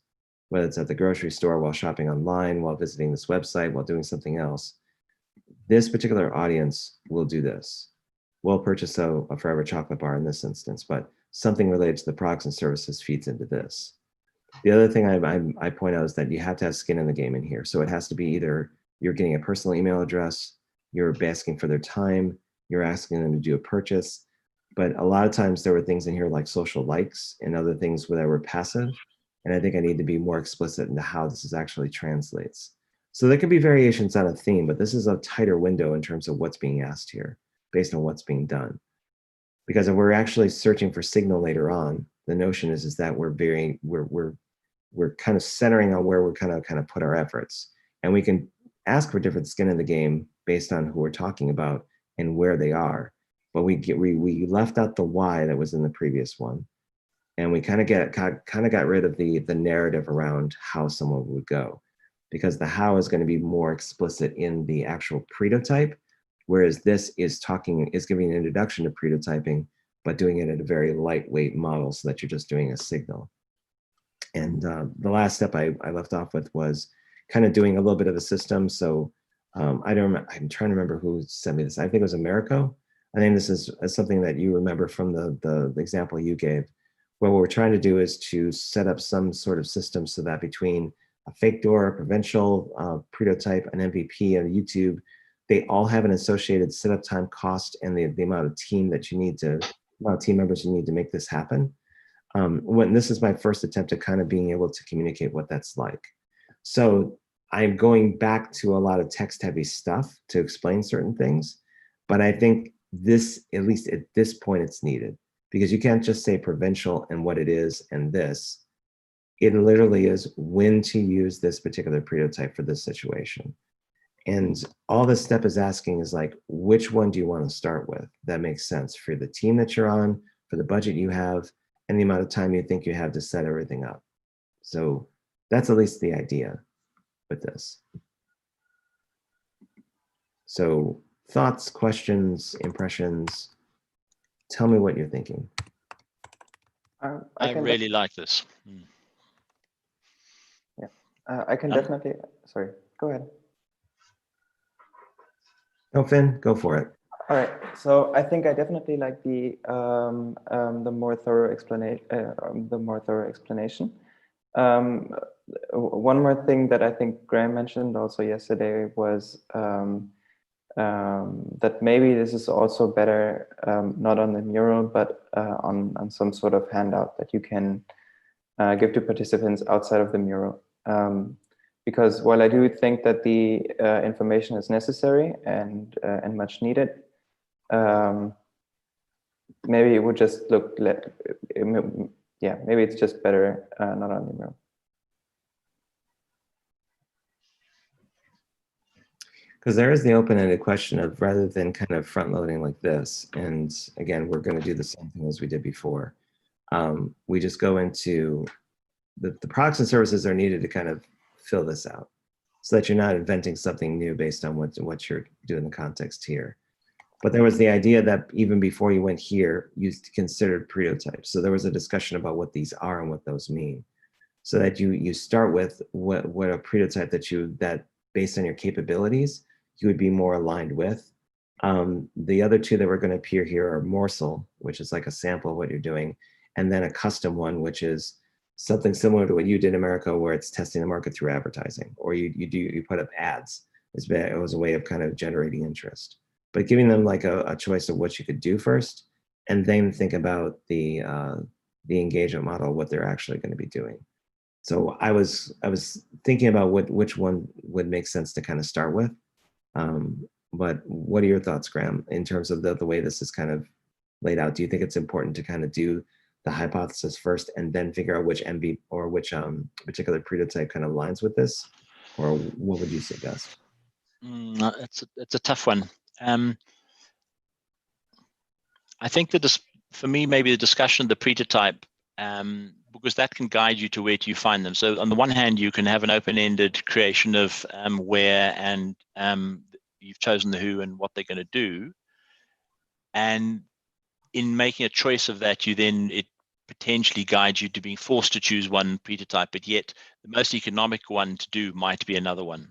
whether it's at the grocery store, while shopping online, while visiting this website, while doing something else, this particular audience will do this. We'll purchase a Forever chocolate bar in this instance, but something related to the products and services feeds into this. The other thing I point out is that you have to have skin in the game in here. So it has to be either you're getting a personal email address, you're asking for their time, you're asking them to do a purchase. But a lot of times there were things in here like social likes and other things that were passive. And I think I need to be more explicit into how this actually translates. So there can be variations on a theme, but this is a tighter window in terms of what's being asked here based on what's being done. Because if we're actually searching for signal later on, the notion is that we're kind of centering on where we're kind of put our efforts. And we can ask for different skin in the game based on who we're talking about and where they are. But we left out the why that was in the previous one. And we kind of got rid of the narrative around how someone would go, because the how is going to be more explicit in the actual prototype, whereas this is giving an introduction to prototyping, but doing it at a very lightweight model so that you're just doing a signal. And the last step I left off with was kind of doing a little bit of a system. So I'm trying to remember who sent me this. I think it was Americo. I think this is something that you remember from the example you gave, where what we're trying to do is to set up some sort of system so that between a fake door, a provincial prototype, an MVP, and YouTube, they all have an associated setup time cost and the amount of team that you need amount of team members you need to make this happen. When this is my first attempt at kind of being able to communicate what that's like. So I'm going back to a lot of text heavy stuff to explain certain things, but I think this, at least at this point, it's needed, because you can't just say provincial and what it is and this. It literally is when to use this particular prototype for this situation. And all this step is asking is like, which one do you want to start with? That makes sense for the team that you're on, for the budget you have, and the amount of time you think you have to set everything up. So that's at least the idea with this. So thoughts, questions, impressions, tell me what you're thinking. I really like this. Yeah, I can definitely, sorry, go ahead. No, Finn, go for it. All right, so I think I definitely like the more thorough explanation. One more thing that I think Graham mentioned also yesterday was that maybe this is also better not on the mural, but on some sort of handout that you can give to participants outside of the mural. Because while I do think that the information is necessary and much needed, maybe it would just look, yeah, maybe it's just better not on email. Because there is the open-ended question of, rather than kind of front loading like this, and again, we're going to do the same thing as we did before. We just go into the products and services are needed to kind of fill this out so that you're not inventing something new based on what you're doing in the context here. But there was the idea that even before you went here, you considered prototypes. So there was a discussion about what these are and what those mean. So that you start with what a prototype that based on your capabilities, you would be more aligned with. The other two that were going to appear here are morsel, which is like a sample of what you're doing, and then a custom one, which is something similar to what you did in America, where it's testing the market through advertising, or you put up ads. It was a way of kind of generating interest, but giving them like a choice of what you could do first, and then think about the engagement model, what they're actually going to be doing. So I was thinking about which one would make sense to kind of start with. But what are your thoughts, Graham, in terms of the way this is kind of laid out? Do you think it's important to kind of do the hypothesis first and then figure out which MV or which particular prototype kind of aligns with this? Or what would you suggest? It's a tough one. I think that for me, maybe the discussion of the prototype, because that can guide you to where do you find them. So on the one hand, you can have an open-ended creation of where and you've chosen the who and what they're going to do. And in making a choice of that, it potentially guides you to being forced to choose one prototype, but yet the most economic one to do might be another one.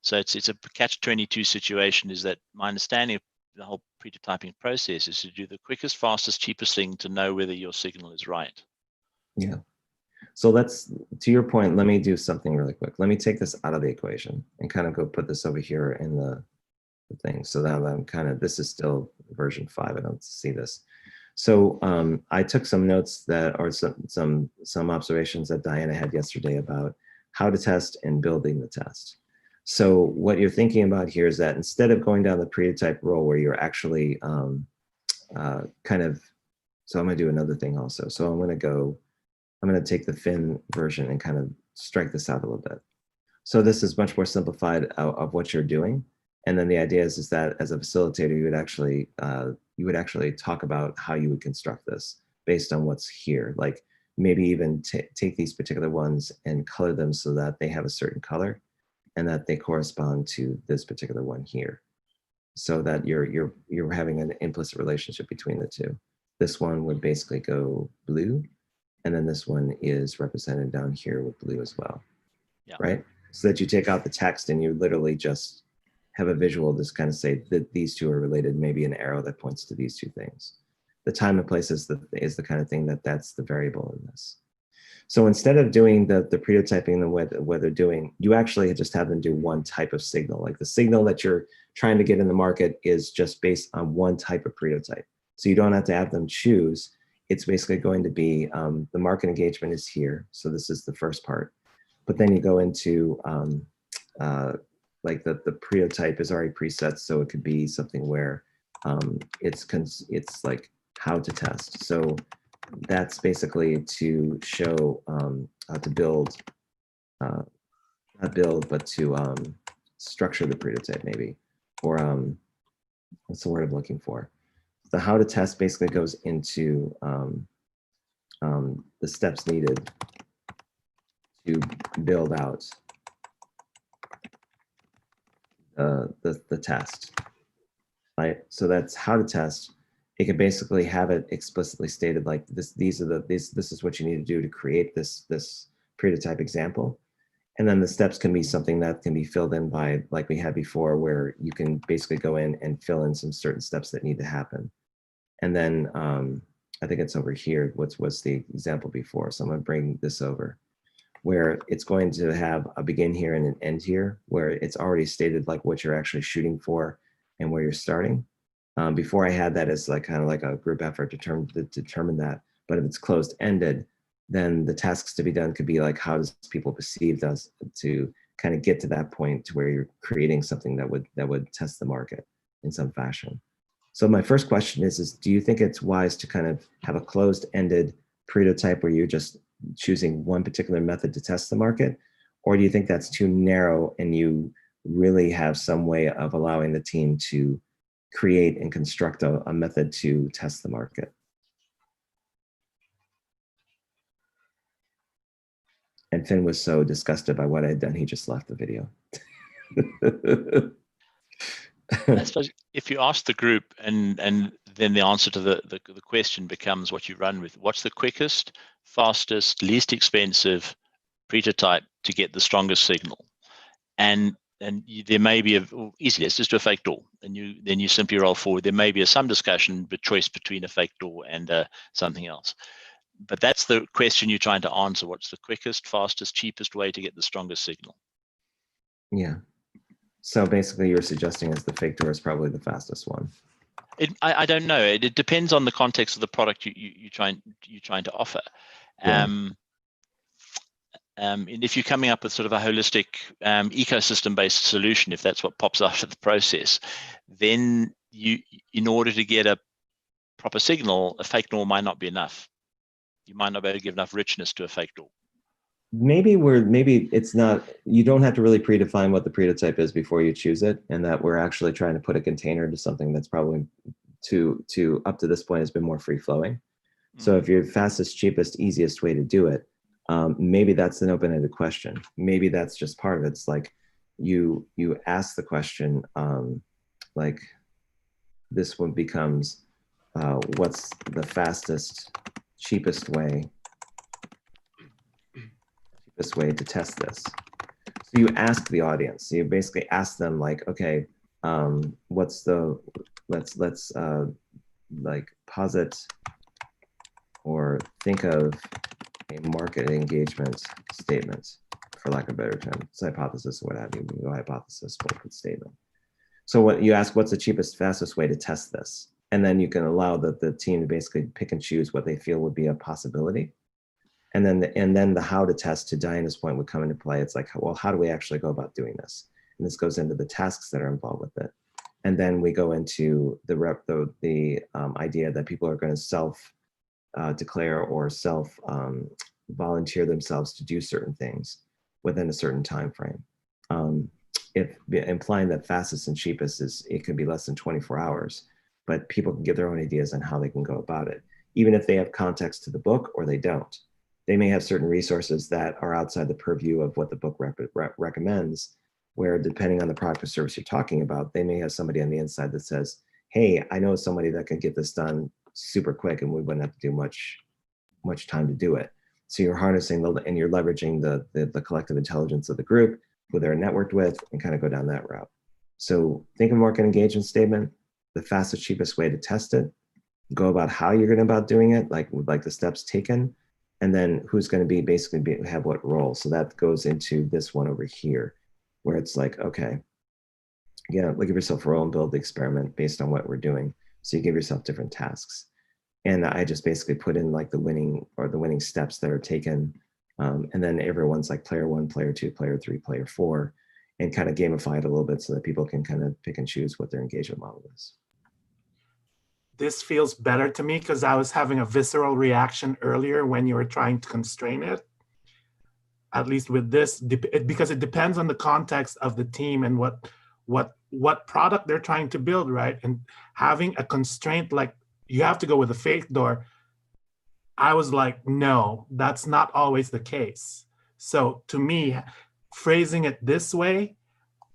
So it's a catch-22 situation. Is that my understanding of the whole prototyping process is to do the quickest, fastest, cheapest thing to know whether your signal is right. Yeah. So to your point, let me do something really quick. Let me take this out of the equation and kind of go put this over here in the thing. So now I'm this is still version 5. I don't see this. So I took some notes or some observations that Diana had yesterday about how to test and building the test. So what you're thinking about here is that instead of going down the prototype role where you're actually so I'm going to do another thing also. So I'm going to take the Fin version and kind of strike this out a little bit. So this is much more simplified of what you're doing. And then the idea is that as a facilitator, you would actually talk about how you would construct this based on what's here. Like maybe even take these particular ones and color them so that they have a certain color and that they correspond to this particular one here. So that you're having an implicit relationship between the two. This one would basically go blue, and then this one is represented down here with blue as well. Yeah. Right? So that you take out the text and you literally just have a visual just kind of say that these two are related, maybe an arrow that points to these two things. The time and place is the kind of thing that's the variable in this. So instead of doing the prototyping and what they're doing, you actually just have them do one type of signal. Like the signal that you're trying to get in the market is just based on one type of prototype. So you don't have to have them choose. It's basically going to be the market engagement is here. So this is the first part. But then you go into like the prototype is already preset. So it could be something where it's like how to test. So that's basically to show how to build, not build, but to structure the prototype maybe, or what's the word I'm looking for? The how to test basically goes into the steps needed to build out the test, right? So that's how to test. It can basically have it explicitly stated like this. This is what you need to do to create this prototype example, and then the steps can be something that can be filled in by, like we had before, where you can basically go in and fill in some certain steps that need to happen. And then I think it's over here. What's the example before? So I'm going to bring this over, where it's going to have a begin here and an end here, where it's already stated like what you're actually shooting for and where you're starting. Before I had that as like kind of like a group effort to determine that. But if it's closed ended, then the tasks to be done could be like, how does people perceive us to kind of get to that point to where you're creating something that would test the market in some fashion. So my first question is do you think it's wise to kind of have a closed-ended prototype where you're just choosing one particular method to test the market? Or do you think that's too narrow and you really have some way of allowing the team to create and construct a method to test the market? And Finn was so disgusted by what I had done, he just left the video. I suppose if you ask the group and then the answer to the question becomes what you run with, what's the quickest, fastest, least expensive prototype to get the strongest signal? And there may be easy, let's just do a fake door, and then you simply roll forward. There may be some discussion, but choice between a fake door and something else. But that's the question you're trying to answer. What's the quickest, fastest, cheapest way to get the strongest signal? Yeah. So basically you're suggesting is the fake door is probably the fastest one. I don't know. It depends on the context of the product you're trying to offer. Yeah. And if you're coming up with sort of a holistic ecosystem-based solution, if that's what pops out of the process, then in order to get a proper signal, a fake door might not be enough. You might not be able to give enough richness to a fake door. Maybe it's not, you don't have to really predefine what the prototype is before you choose it, and that we're actually trying to put a container into something that's probably to up to this point has been more free flowing. So if your fastest, cheapest, easiest way to do it, maybe that's an open-ended question. Maybe that's just part of it. It's like you ask the question, like this one becomes, what's the fastest, cheapest way to test this? So you ask the audience. You basically ask them like, okay, what's the, let's like posit or think of a market engagement statement, for lack of a better term. It's hypothesis or what have you. We go hypothesis, market statement. So what you ask, what's the cheapest, fastest way to test this? And then you can allow the team to basically pick and choose what they feel would be a possibility. And then the how to test, to Diana's point, would come into play. It's like, well, how do we actually go about doing this? And this goes into the tasks that are involved with it. And then we go into the idea that people are going to self declare or self volunteer themselves to do certain things within a certain time frame. If implying that fastest and cheapest it can be less than 24 hours, but people can give their own ideas on how they can go about it, even if they have context to the book or they don't. They may have certain resources that are outside the purview of what the book recommends, where depending on the product or service you're talking about, they may have somebody on the inside that says, hey, I know somebody that can get this done super quick and we wouldn't have to do much time to do it. So you're harnessing and you're leveraging the collective intelligence of the group, who they're networked with, and kind of go down that route. So think of market engagement statement, the fastest, cheapest way to test it, go about how you're going about doing it, like the steps taken, and then who's going to be basically have what role. So that goes into this one over here, where it's like, okay, yeah, give yourself a role and build the experiment based on what we're doing. So you give yourself different tasks. And I just basically put in like the winning steps that are taken. And then everyone's like player 1, player 2, player 3, player 4, and kind of gamify it a little bit so that people can kind of pick and choose what their engagement model is. This feels better to me because I was having a visceral reaction earlier when you were trying to constrain it. At least with this, because it depends on the context of the team and what product they're trying to build, right? And having a constraint like you have to go with a fake door, I was like, no, that's not always the case. So to me, phrasing it this way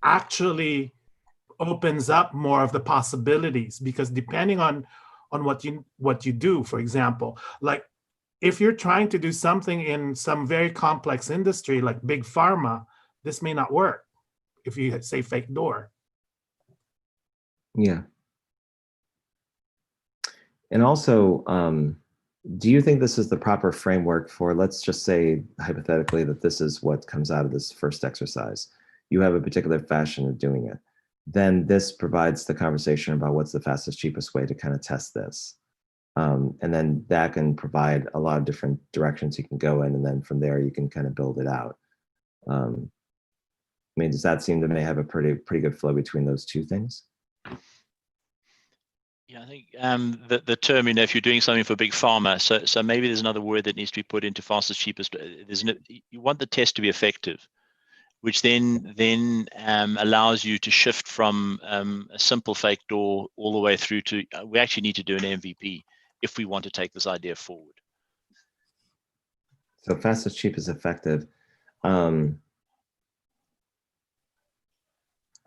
actually opens up more of the possibilities, because depending on what you do, for example, like if you're trying to do something in some very complex industry like big pharma, this may not work if you say fake door. Yeah. And also, do you think this is the proper framework for, let's just say hypothetically that this is what comes out of this first exercise. You have a particular fashion of doing it. Then this provides the conversation about what's the fastest, cheapest way to kind of test this. And then that can provide a lot of different directions you can go in. And then from there, you can kind of build it out. I mean, does that seem to may have a pretty good flow between those two things? Yeah, I think the term, if you're doing something for big pharma, so maybe there's another word that needs to be put into fastest, cheapest. You want the test to be effective, which then allows you to shift from a simple fake door all the way through to we actually need to do an MVP if we want to take this idea forward. So fastest, cheapest, effective. I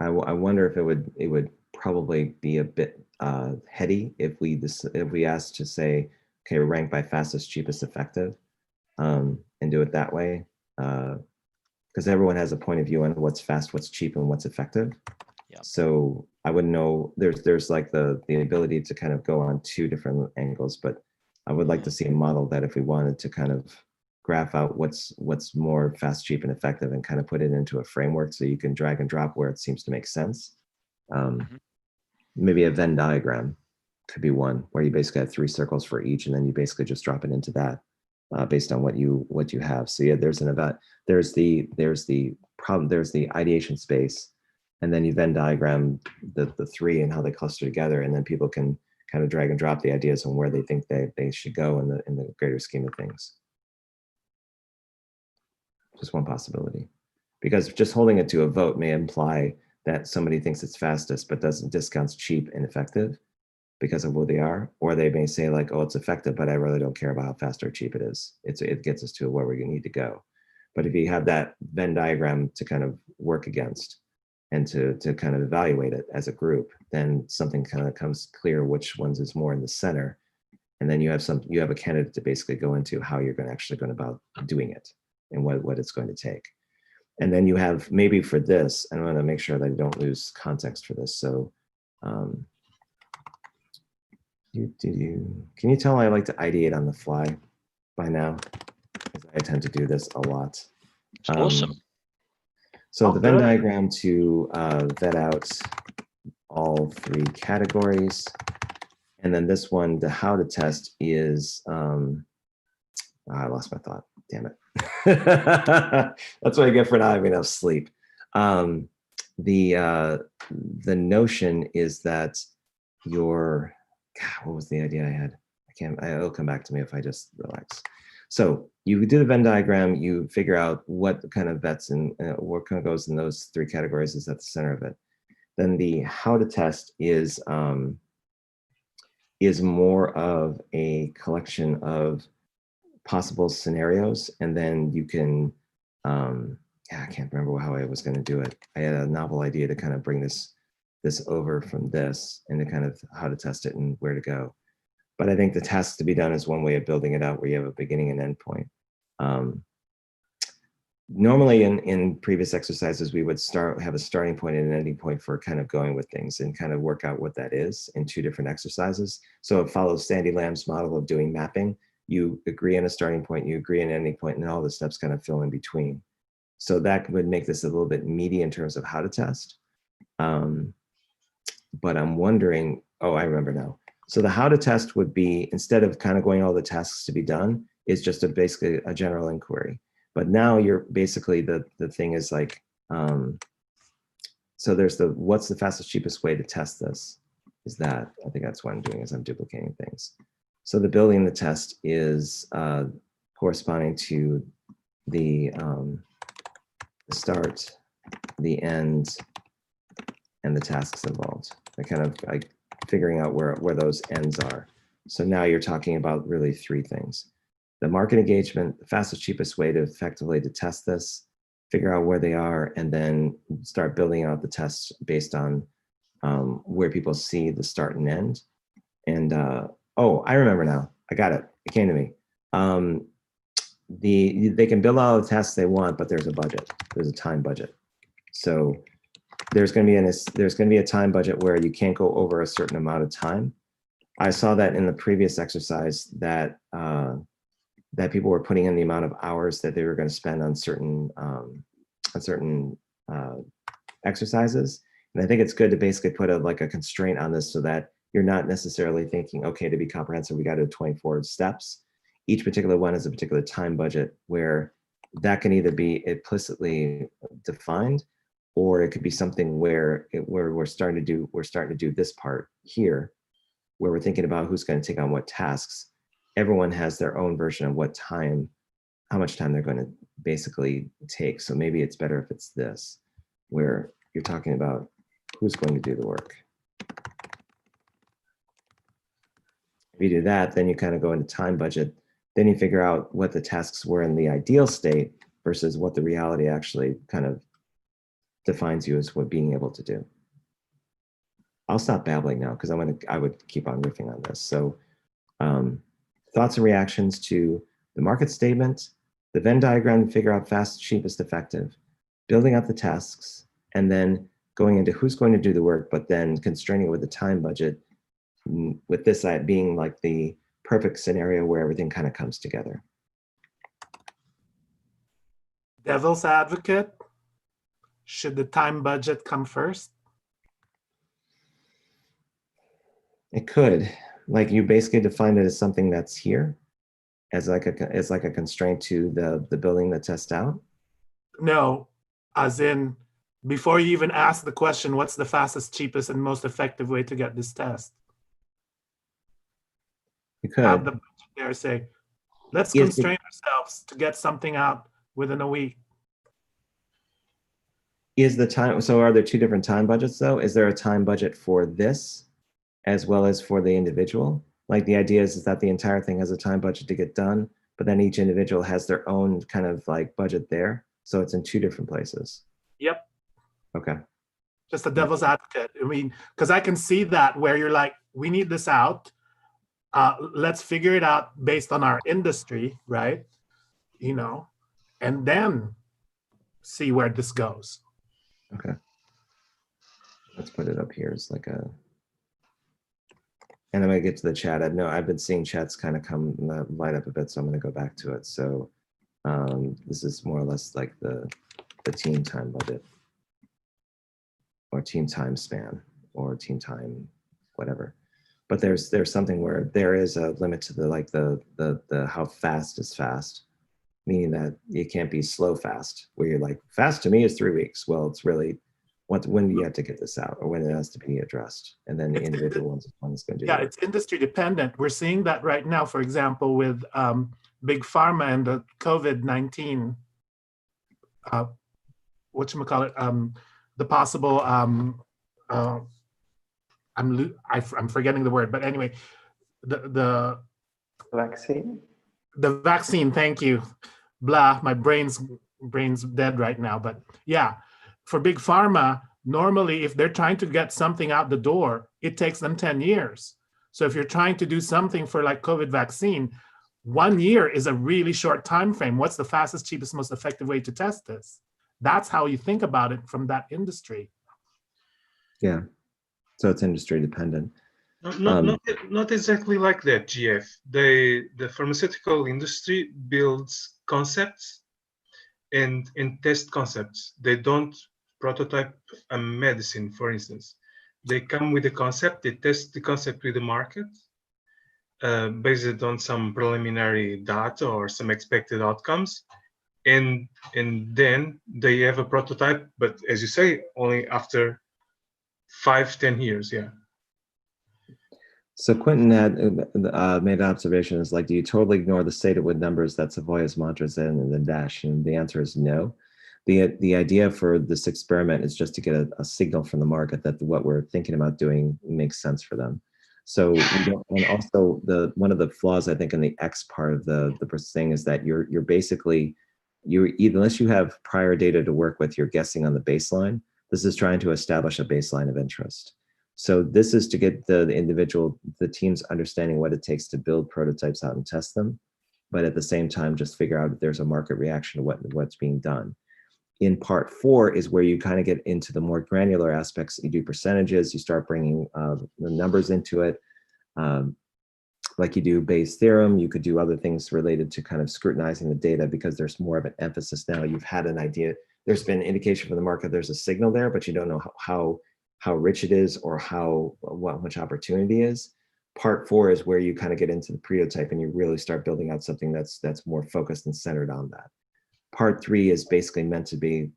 wonder if it would probably be a bit heady if we asked to say, okay, rank by fastest, cheapest, effective, and do it that way, because everyone has a point of view on what's fast, what's cheap, and what's effective. Yeah. So I wouldn't know. There's like the ability to kind of go on two different angles, but I would like to see a model that if we wanted to kind of graph out what's more fast, cheap, and effective, and kind of put it into a framework so you can drag and drop where it seems to make sense. Maybe a Venn diagram could be one where you basically have 3 circles for each, and then you basically just drop it into that based on what you have. So yeah, there's the problem, there's the ideation space, and then you Venn diagram the 3 and how they cluster together, and then people can kind of drag and drop the ideas on where they think they should go in the greater scheme of things. Just one possibility, because just holding it to a vote may imply that somebody thinks it's fastest but doesn't discounts cheap and effective because of who they are, or they may say like, oh, it's effective, but I really don't care about how fast or cheap it is. It gets us to where we need to go. But if you have that Venn diagram to kind of work against and to kind of evaluate it as a group, then something kind of comes clear which ones is more in the center, and then you have a candidate to basically go into how you're actually going about doing it and what it's going to take. And then you have, maybe for this, and I want to make sure that I don't lose context for this. So can you tell I like to ideate on the fly by now? Because I tend to do this a lot. It's awesome. So the Venn diagram to vet out all 3 categories. And then this one, the how to test is, I lost my thought, damn it. That's what I get for not having enough sleep. The notion is that what was the idea I had? It'll come back to me if I just relax. So you do the Venn diagram, you figure out what kind of vets and what kind of goes in those 3 categories is at the center of it. Then the how to test is more of a collection of possible scenarios, and then you can I can't remember how I was going to do it. I had a novel idea to kind of bring this over from this and to kind of how to test it and where to go. But I think the tasks to be done is one way of building it out, where you have a beginning and end point. Normally in previous exercises, we would have a starting point and an ending point for kind of going with things and kind of work out what that is in 2 different exercises. So it follows Sandy Lamb's model of doing mapping. You agree on a starting point, you agree on an ending point, and all the steps kind of fill in between. So that would make this a little bit meaty in terms of how to test. But I'm wondering, oh, I remember now. So the how to test would be, instead of kind of going all the tasks to be done, is just basically a general inquiry. But now you're basically, the thing is like, so there's what's the fastest, cheapest way to test this? Is that, I think that's what I'm doing, is I'm duplicating things. So the building the test is corresponding to the start, the end, and the tasks involved. I kind of like figuring out where those ends are. So now you're talking about really 3 things. The market engagement, the fastest, cheapest way to effectively to test this, figure out where they are, and then start building out the tests based on where people see the start and end. And oh, I remember now. I got it. It came to me. They can build all the tests they want, but there's a budget. There's a time budget. So there's going to be a time budget where you can't go over a certain amount of time. I saw that in the previous exercise that that people were putting in the amount of hours that they were going to spend on certain exercises. And I think it's good to basically put a constraint on this so that you're not necessarily thinking, okay, to be comprehensive, we got to do 24 steps. Each particular one has a particular time budget where that can either be implicitly defined, or it could be something where we're starting to do this part here, where we're thinking about who's going to take on what tasks, everyone has their own version of what time, how much time they're going to basically take. So maybe it's better if it's this, where you're talking about who's going to do the work. If you do that, then you kind of go into time budget. Then you figure out what the tasks were in the ideal state versus what the reality actually kind of defines you as what being able to do. I'll stop babbling now because I would keep on riffing on this. So thoughts and reactions to the market statement, the Venn diagram to figure out fast, cheapest, effective, building up the tasks, and then going into who's going to do the work, but then constraining it with the time budget, with this being like the perfect scenario where everything kind of comes together. Devil's advocate, should the time budget come first? It could, like you basically define it as something that's here, as like a constraint to the building the test out. No, as in, before you even ask the question, what's the fastest, cheapest, and most effective way to get this test? You could. Have the budget there, say, let's constrain ourselves to get something out within a week. Is the time, so are there two different time budgets though? Is there a time budget for this as well as for the individual? Like the idea is that the entire thing has a time budget to get done, but then each individual has their own kind of like budget there. So it's in two different places. Yep. Okay. Just a devil's advocate. I mean, because I can see that where you're like, we need this out. Let's figure it out based on our industry, right? You know, and then see where this goes. Okay. Let's put it up here. It's like a, and I'm gonna get to the chat. I've been seeing chats kind of come light up a bit, so I'm gonna go back to it. So this is more or less like the team time budget, or team time span, or team time, whatever. But there's something where there is a limit to the how fast is fast, meaning that it can't be slow fast, where you're like, fast to me is 3 weeks. Well, it's really when do you have to get this out, or when it has to be addressed, and then the individual one is going to do. Yeah, it's industry dependent. We're seeing that right now, for example, with big pharma and the COVID-19, whatchamacallit, the possible I'm forgetting the word, but anyway, the Vaccine. The vaccine. Thank you. Blah. My brain's dead right now. But yeah, for big pharma, normally if they're trying to get something out the door, it takes them 10 years. So if you're trying to do something for like COVID vaccine, 1 year is a really short time frame. What's the fastest, cheapest, most effective way to test this? That's how you think about it from that industry. Yeah. So it's industry dependent. Not exactly like that, GF. The pharmaceutical industry builds concepts and test concepts. They don't prototype a medicine, for instance. They come with a concept, they test the concept with the market, based on some preliminary data or some expected outcomes. And then they have a prototype, but as you say, only after 5-10 years, yeah. So Quentin had made an observation, is like, do you totally ignore the stated with numbers that Savoya's mantras in the dash? And the answer is no. The idea for this experiment is just to get a signal from the market that what we're thinking about doing makes sense for them. So we don't, and also one of the flaws I think in the X part of the thing is that you're basically, unless you have prior data to work with, you're guessing on the baseline. This is trying to establish a baseline of interest. So this is to get the teams understanding what it takes to build prototypes out and test them, but at the same time, just figure out if there's a market reaction to what's being done. In part 4 is where you kind of get into the more granular aspects. You do percentages, you start bringing the numbers into it. Like you do Bayes' theorem, you could do other things related to kind of scrutinizing the data, because there's more of an emphasis now. You've had an idea, there's been indication from the market, there's a signal there, but you don't know how rich it is or what much opportunity is. Part 4 is where you kind of get into the prototype and you really start building out something that's more focused and centered on that. Part 3 is basically meant to be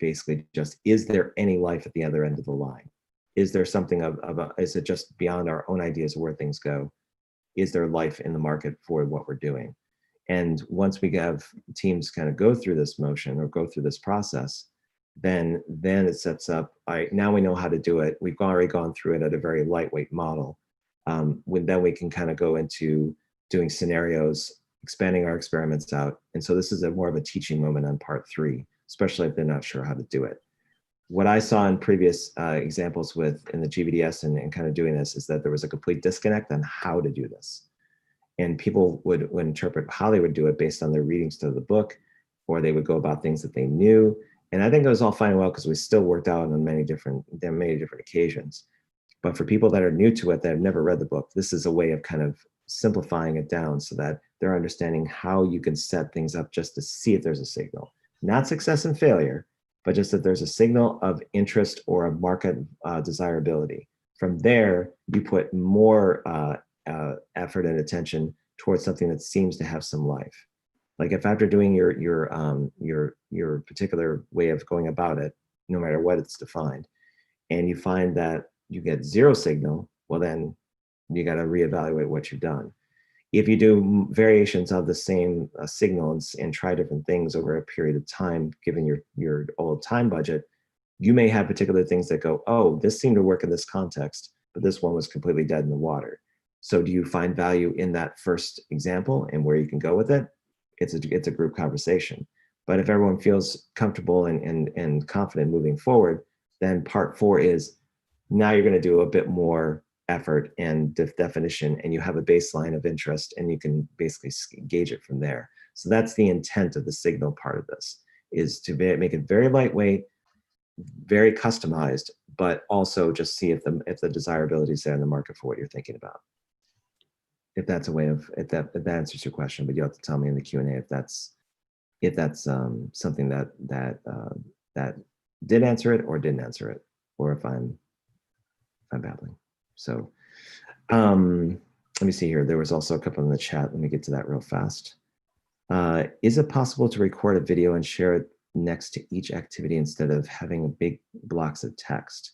just, is there any life at the other end of the line? Is there something is it just beyond our own ideas of where things go? Is there life in the market for what we're doing? And once we have teams kind of go through this motion or go through this process, then it sets up, now we know how to do it. We've already gone through it at a very lightweight model. Then we can kind of go into doing scenarios, expanding our experiments out. And so this is more of a teaching moment on part 3, especially if they're not sure how to do it. What I saw in previous examples in the GVDS and kind of doing this is that there was a complete disconnect on how to do this. And people would interpret how they would do it based on their readings to the book, or they would go about things that they knew. And I think it was all fine and well because we still worked out on many different occasions. But for people that are new to it, that have never read the book, this is a way of kind of simplifying it down so that they're understanding how you can set things up just to see if there's a signal. Not success and failure, but just that there's a signal of interest or a market desirability. From there, you put more effort and attention towards something that seems to have some life. Like if after doing your particular way of going about it, no matter what it's defined, and you find that you get 0 signal, well then you got to reevaluate what you've done. If you do variations of the same signal and try different things over a period of time, given your old time budget, you may have particular things that go, oh, this seemed to work in this context, but this one was completely dead in the water. So do you find value in that first example and where you can go with it? It's a group conversation. But if everyone feels comfortable and confident moving forward, then part 4 is now you're going to do a bit more effort and definition, and you have a baseline of interest, and you can basically gauge it from there. So that's the intent of the signal part of this, is to make it very lightweight, very customized, but also just see if the desirability is there in the market for what you're thinking about. If that's a way of, if that answers your question, but you have to tell me in the Q&A if that's something that did answer it or didn't answer it, or if I'm babbling. So let me see here. There was also a couple in the chat. Let me get to that real fast. Is it possible to record a video and share it next to each activity instead of having big blocks of text?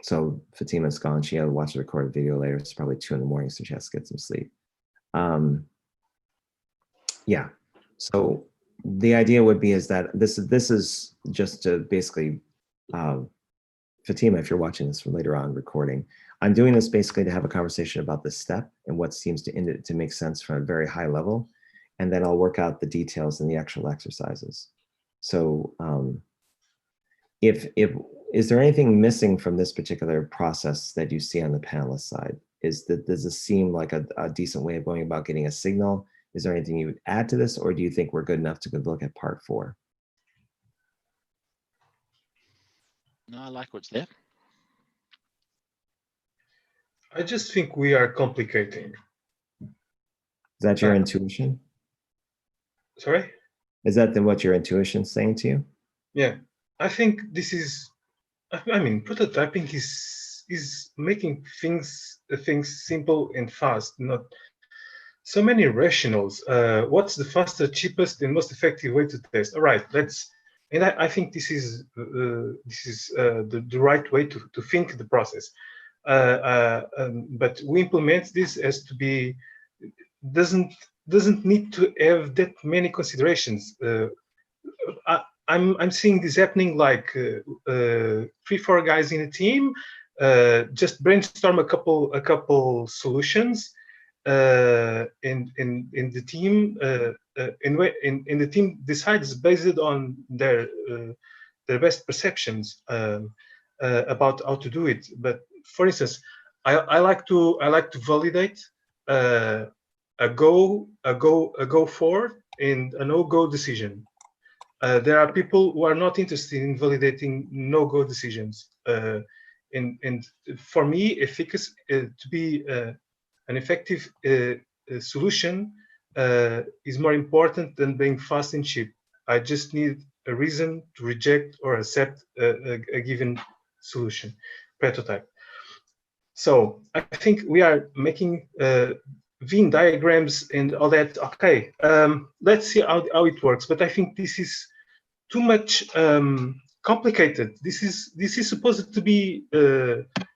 So Fatima's gone. She had to watch the recorded video later. It's probably 2 in the morning, so she has to get some sleep. Yeah. So the idea would be is that this is just to basically, Fatima, if you're watching this from later on recording, I'm doing this basically to have a conversation about the step and what seems to make sense from a very high level. And then I'll work out the details in the actual exercises. So is there anything missing from this particular process that you see on the panelist side? Does this seem like a decent way of going about getting a signal? Is there anything you would add to this, or do you think we're good enough to go look at part 4? No, I like what's there. I just think we are complicating. Is that your intuition? Sorry? Is that what your intuition's saying to you? Yeah, I think this is, I mean, prototyping is making things simple and fast, not so many rationals. What's the fastest, cheapest, and most effective way to test? All right, and I think this is the right way to think the process. But we implement this as to be doesn't need to have that many considerations. I'm seeing this happening like 3-4 guys in a team just brainstorm a couple solutions in the team, in the team decides based on their best perceptions about how to do it. But for instance, I like to validate a go forward and a no-go decision. There are people who are not interested in validating no-go decisions, and for me, efficacy to be an effective solution is more important than being fast and cheap. I just need a reason to reject or accept a given solution prototype. So I think we are making Venn diagrams and all that. Okay, let's see how it works. But I think this is too much complicated. This is supposed to be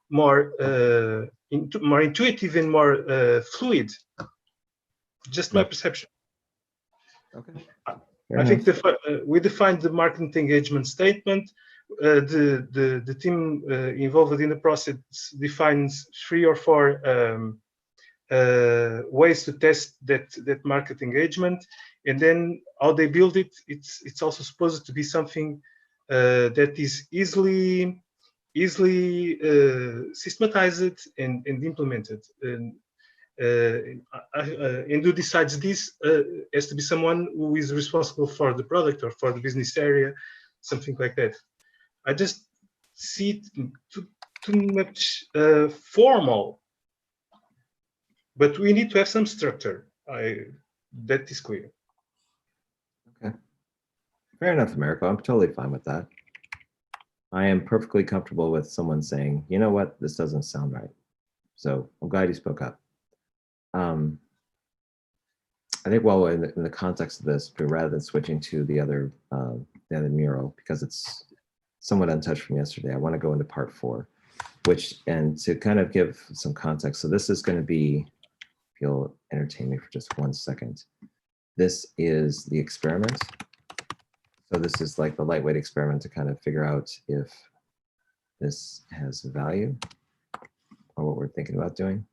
more more intuitive and more fluid. Just my perception. Okay. I think we defined the marketing engagement statement. The team involved in the process defines 3 or 4 ways to test that market engagement, and then how they build it. It's also supposed to be something that is easily systematized and implemented. And who decides this has to be someone who is responsible for the product or for the business area, something like that. I just see it too much formal, but we need to have some structure. That is clear. Okay. Fair enough, Americo. I'm totally fine with that. I am perfectly comfortable with someone saying, you know what, this doesn't sound right. So I'm glad you spoke up. I think while in the context of this, but rather than switching to the other mural, because it's somewhat untouched from yesterday, I want to go into part 4, and to kind of give some context. So this is going to be, if you'll entertain me for just 1 second. This is the experiment. So this is like the lightweight experiment to kind of figure out if this has value or what we're thinking about doing.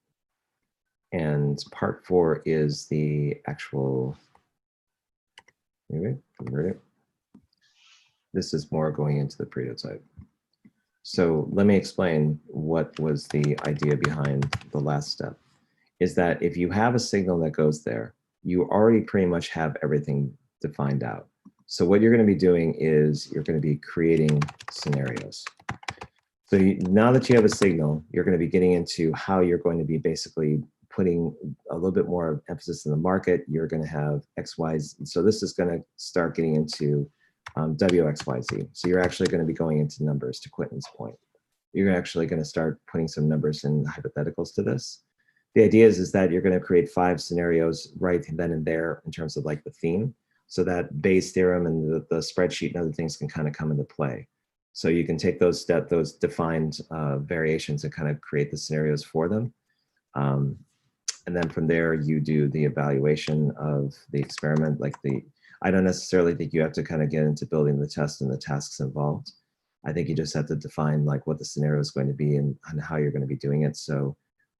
And part 4 is the actual, maybe convert it. This is more going into the prototype. So let me explain what was the idea behind the last step. Is that if you have a signal that goes there, you already pretty much have everything defined out. So what you're going to be doing is you're going to be creating scenarios. So now that you have a signal, you're going to be getting into how you're going to be basically putting a little bit more emphasis in the market. You're going to have X, Y, Z. So this is going to start getting into W, X, Y, Z. So you're actually going to be going into numbers, to Quentin's point. You're actually going to start putting some numbers and hypotheticals to this. The idea is that you're going to create 5 scenarios right then and there in terms of like the theme, so that Bayes' theorem and the spreadsheet and other things can kind of come into play. So you can take those defined variations and kind of create the scenarios for them. And then from there, you do the evaluation of the experiment. I don't necessarily think you have to kind of get into building the test and the tasks involved. I think you just have to define like what the scenario is going to be and how you're going to be doing it. So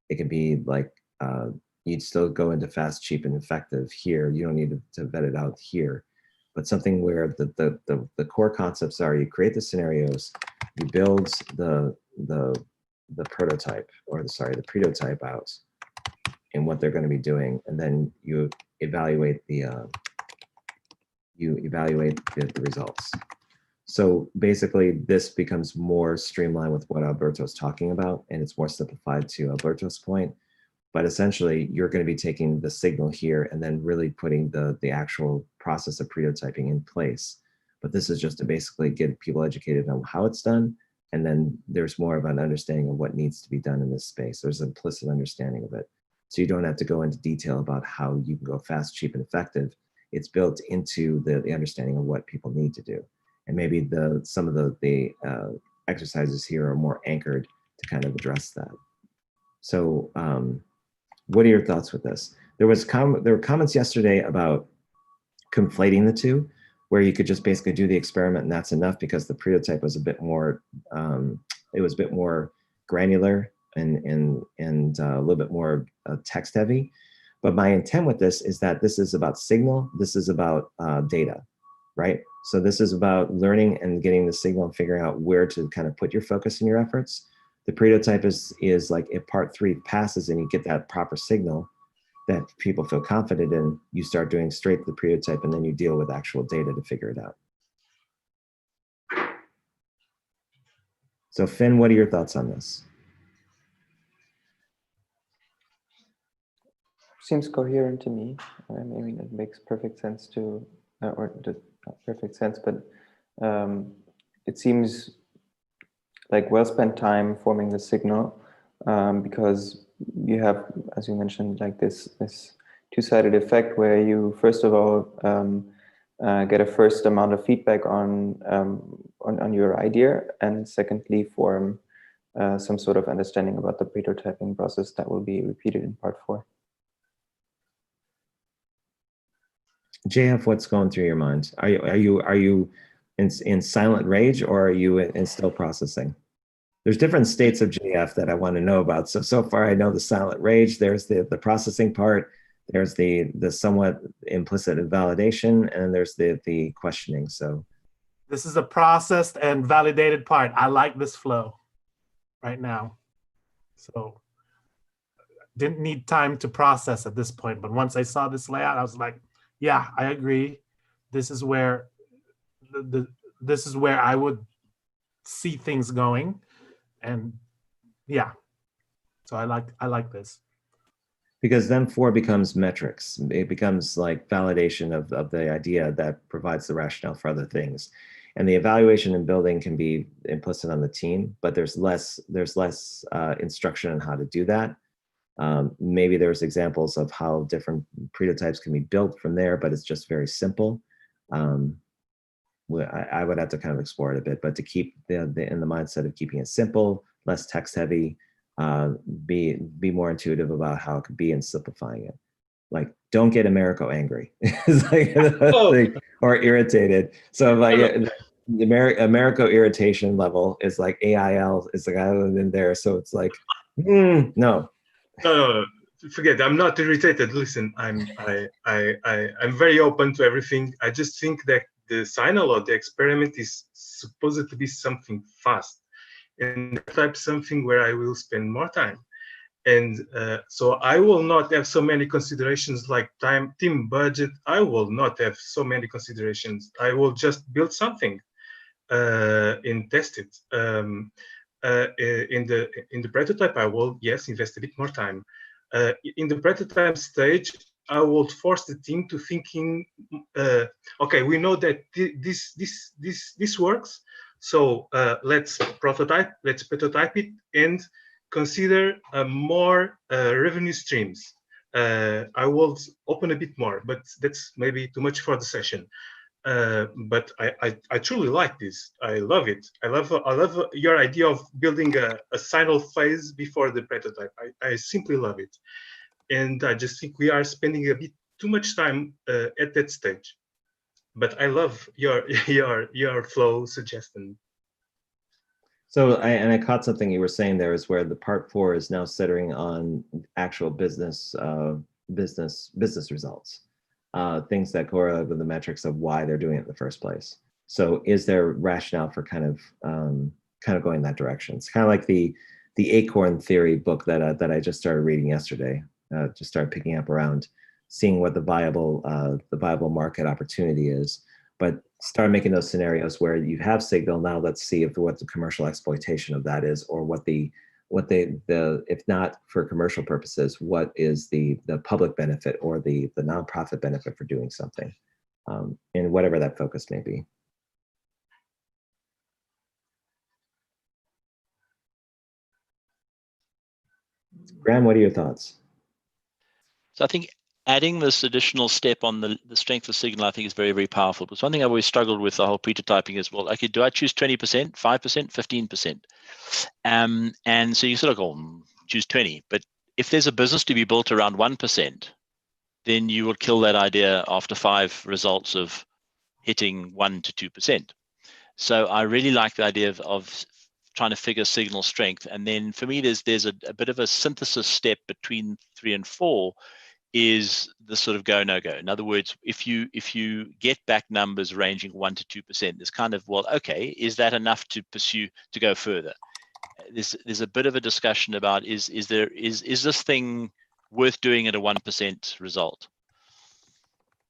it can be like, you'd still go into fast, cheap, and effective here. You don't need to vet it out here, but something where the core concepts are: you create the scenarios, you build the prototype, or the prototype out, and what they're going to be doing, and then you evaluate the results. So basically, this becomes more streamlined with what Alberto's talking about, and it's more simplified to Alberto's point. But essentially, you're going to be taking the signal here and then really putting the actual process of prototyping in place. But this is just to basically get people educated on how it's done, and then there's more of an understanding of what needs to be done in this space. There's an implicit understanding of it. So you don't have to go into detail about how you can go fast, cheap, and effective. It's built into the understanding of what people need to do. And maybe some of the exercises here are more anchored to kind of address that. So what are your thoughts with this? There were comments yesterday about conflating the two, where you could just basically do the experiment and that's enough, because the prototype was a bit more, it was a bit more granular and a little bit more text heavy. But my intent with this is that this is about signal, this is about data, right? So this is about learning and getting the signal and figuring out where to kind of put your focus and your efforts. The prototype is like, if part 3 passes and you get that proper signal that people feel confident in, you start doing straight the prototype, and then you deal with actual data to figure it out. So Finn, what are your thoughts on this? Seems coherent to me. I mean, it makes perfect sense to, or not perfect sense, but it seems like well spent time forming the signal, because you have, as you mentioned, like this two-sided effect where you first of all get a first amount of feedback on your idea, and secondly, form some sort of understanding about the prototyping process that will be repeated in part 4. JF, what's going through your mind? Are you in silent rage, or are you in still processing? There's different states of JF that I want to know about. So far I know the silent rage. There's the processing part. There's the somewhat implicit validation, and there's the questioning. So this is a processed and validated part. I like this flow right now. So didn't need time to process at this point, but once I saw this layout, I was like, yeah, I agree. This is where this is where I would see things going. And yeah, so I like this. Because then 4 becomes metrics. It becomes like validation of the idea that provides the rationale for other things. And the evaluation and building can be implicit on the team, but there's less instruction on how to do that. Maybe there's examples of how different prototypes can be built from there, but it's just very simple. I would have to kind of explore it a bit, but to keep in the mindset of keeping it simple, less text heavy, be more intuitive about how it could be and simplifying it. Like, don't get Americo angry. It's like, or irritated. So like the Americo irritation level is like AIL is like island in there. So it's like, no. No, forget. I'm not irritated. Listen, I'm very open to everything. I just think that the signal or the experiment is supposed to be something fast, and type something where I will spend more time. And so I will not have so many considerations like time, team budget. I will not have so many considerations. I will just build something and test it. In the prototype, I will, yes, invest a bit more time. In the prototype stage, I will force the team to thinking, okay, we know that this works, so let's prototype it and consider more revenue streams. I will open a bit more, but that's maybe too much for the session. But I truly like this. I love it. I love your idea of building a signal phase before the prototype. I simply love it, and I just think we are spending a bit too much time at that stage. But I love your flow suggestion. So I caught something you were saying there is where the part 4 is now centering on actual business results. Things that correlate with the metrics of why they're doing it in the first place. So is there rationale for kind of going in that direction? It's kind of like the Acorn Theory book that I just started reading yesterday. Just started picking up around seeing what the viable market opportunity is, but start making those scenarios where you have signal. Now let's see what the commercial exploitation of that is, or what the if not for commercial purposes, what is the public benefit or the nonprofit benefit for doing something, and whatever that focus may be. Graham, what are your thoughts? So I think adding this additional step on the strength of signal, I think is very, very powerful. Because one thing I've always struggled with the whole prototyping is, well, okay, do I choose 20%, 5%, 15%? And so you sort of go, choose 20. But if there's a business to be built around 1%, then you will kill that idea after 5 results of hitting 1 to 2%. So I really like the idea of trying to figure signal strength. And then for me, there's a bit of a synthesis step between 3 and 4, is the sort of go, no go. In other words, if you get back numbers ranging 1 to 2%, there's kind of, well, okay, is that enough to pursue, to go further? There's a bit of a discussion about, is this thing worth doing at a 1% result?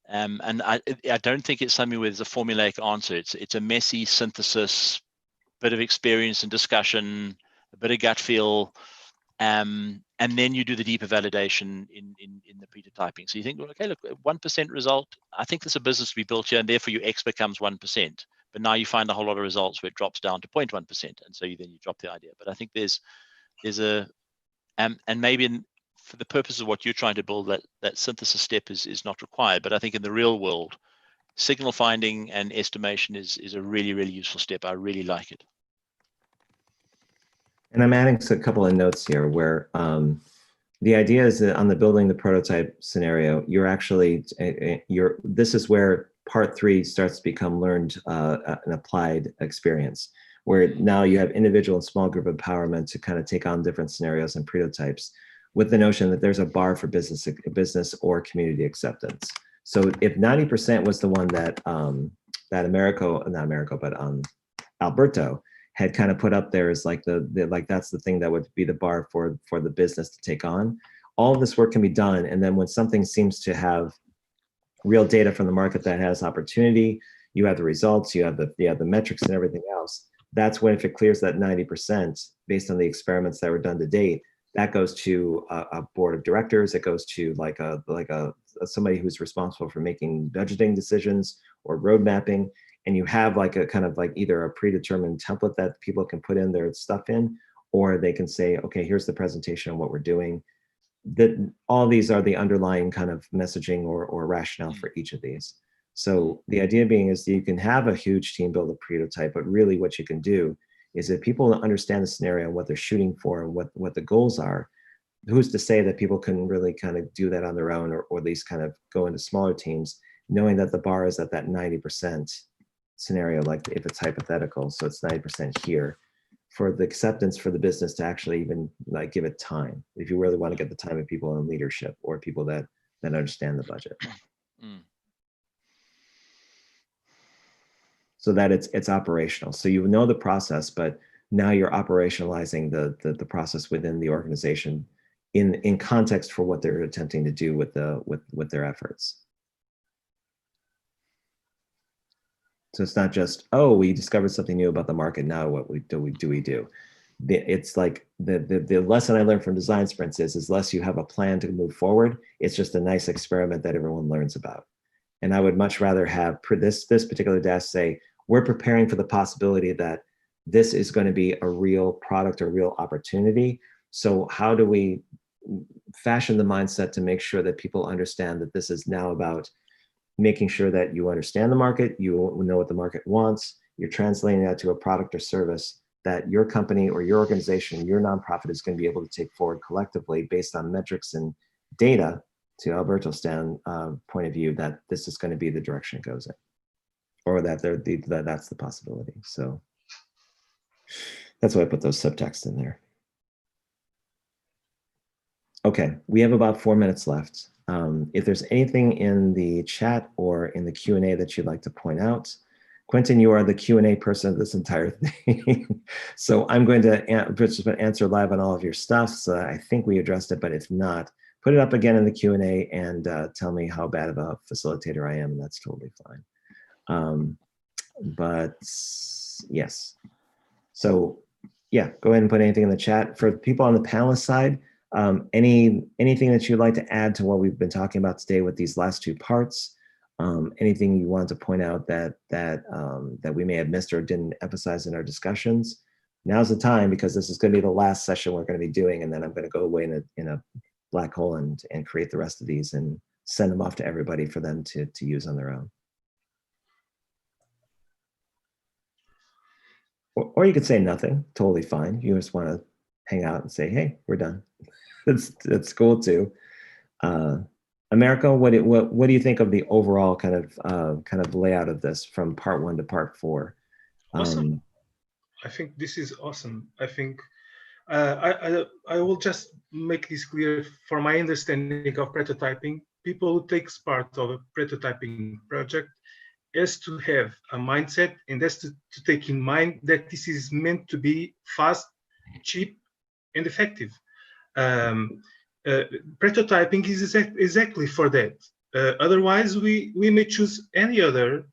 And I don't think it's something where there's a formulaic answer. It's a messy synthesis, bit of experience and discussion, a bit of gut feel, and then you do the deeper validation in the prototyping. So you think, well, okay, look, 1% result, I think there's a business to be built here, and therefore your X becomes 1%. But now you find a whole lot of results where it drops down to 0.1%, and so you drop the idea. But I think there's a and maybe for the purpose of what you're trying to build, that synthesis step is not required. But I think in the real world, signal finding and estimation is a really, really useful step. I really like it. And I'm adding a couple of notes here where the idea is that on the building the prototype scenario, you're actually, this is where part 3 starts to become learned and applied experience, where now you have individual and small group empowerment to kind of take on different scenarios and prototypes with the notion that there's a bar for business or community acceptance. So if 90% was the one that Alberto had kind of put up there as like like that's the thing that would be the bar for the business to take on. All of this work can be done, and then when something seems to have real data from the market that has opportunity, you have the results, you have the metrics and everything else. That's when, if it clears that 90% based on the experiments that were done to date, that goes to a board of directors. It goes to like somebody who's responsible for making budgeting decisions or road mapping. And you have like a kind of like either a predetermined template that people can put in their stuff in, or they can say, okay, here's the presentation of what we're doing. That all these are the underlying kind of messaging or rationale for each of these. So the idea being is that you can have a huge team build a prototype, but really what you can do is if people understand the scenario and what they're shooting for and what the goals are, who's to say that people can really kind of do that on their own, or at least kind of go into smaller teams, knowing that the bar is at that 90% scenario, like if it's hypothetical, so it's 90% here, for the acceptance for the business to actually even like give it time, if you really want to get the time of people in leadership or people that understand the budget. So that it's operational. So you know the process, but now you're operationalizing the process within the organization in context for what they're attempting to do with their efforts. So it's not just, oh, we discovered something new about the market. Now what do we do? It's like the lesson I learned from design sprints is less you have a plan to move forward, it's just a nice experiment that everyone learns about. And I would much rather have this particular desk say, we're preparing for the possibility that this is going to be a real product or real opportunity. So how do we fashion the mindset to make sure that people understand that this is now about making sure that you understand the market, you know what the market wants, you're translating that to a product or service that your company or your organization, your nonprofit is going to be able to take forward collectively based on metrics and data, to Alberto's point of view, that this is going to be the direction it goes in, or that that's the possibility. So that's why I put those subtext in there. Okay, we have about 4 minutes left. If there's anything in the chat or in the Q&A that you'd like to point out, Quentin, you are the Q&A person of this entire thing. So I'm going to answer live on all of your stuff. So I think we addressed it, but if not, put it up again in the Q&A and tell me how bad of a facilitator I am, and that's totally fine. But yes, so yeah, go ahead and put anything in the chat. For people on the panelist side, anything that you'd like to add to what we've been talking about today with these last two parts? Anything you want to point out that we may have missed or didn't emphasize in our discussions? Now's the time, because this is going to be the last session we're going to be doing, and then I'm going to go away in a black hole and create the rest of these and send them off to everybody for them to use on their own. Or you could say nothing, totally fine. You just want to hang out and say, hey, we're done. That's cool too. Americo, what do you think of the overall kind of layout of this from part 1 to part 4? Awesome. I think this is awesome. I think I will just make this clear. For my understanding of prototyping, people who takes part of a prototyping project has to have a mindset and has to take in mind that this is meant to be fast, cheap, and effective. Prototyping is exactly for that. Otherwise, we may choose any other,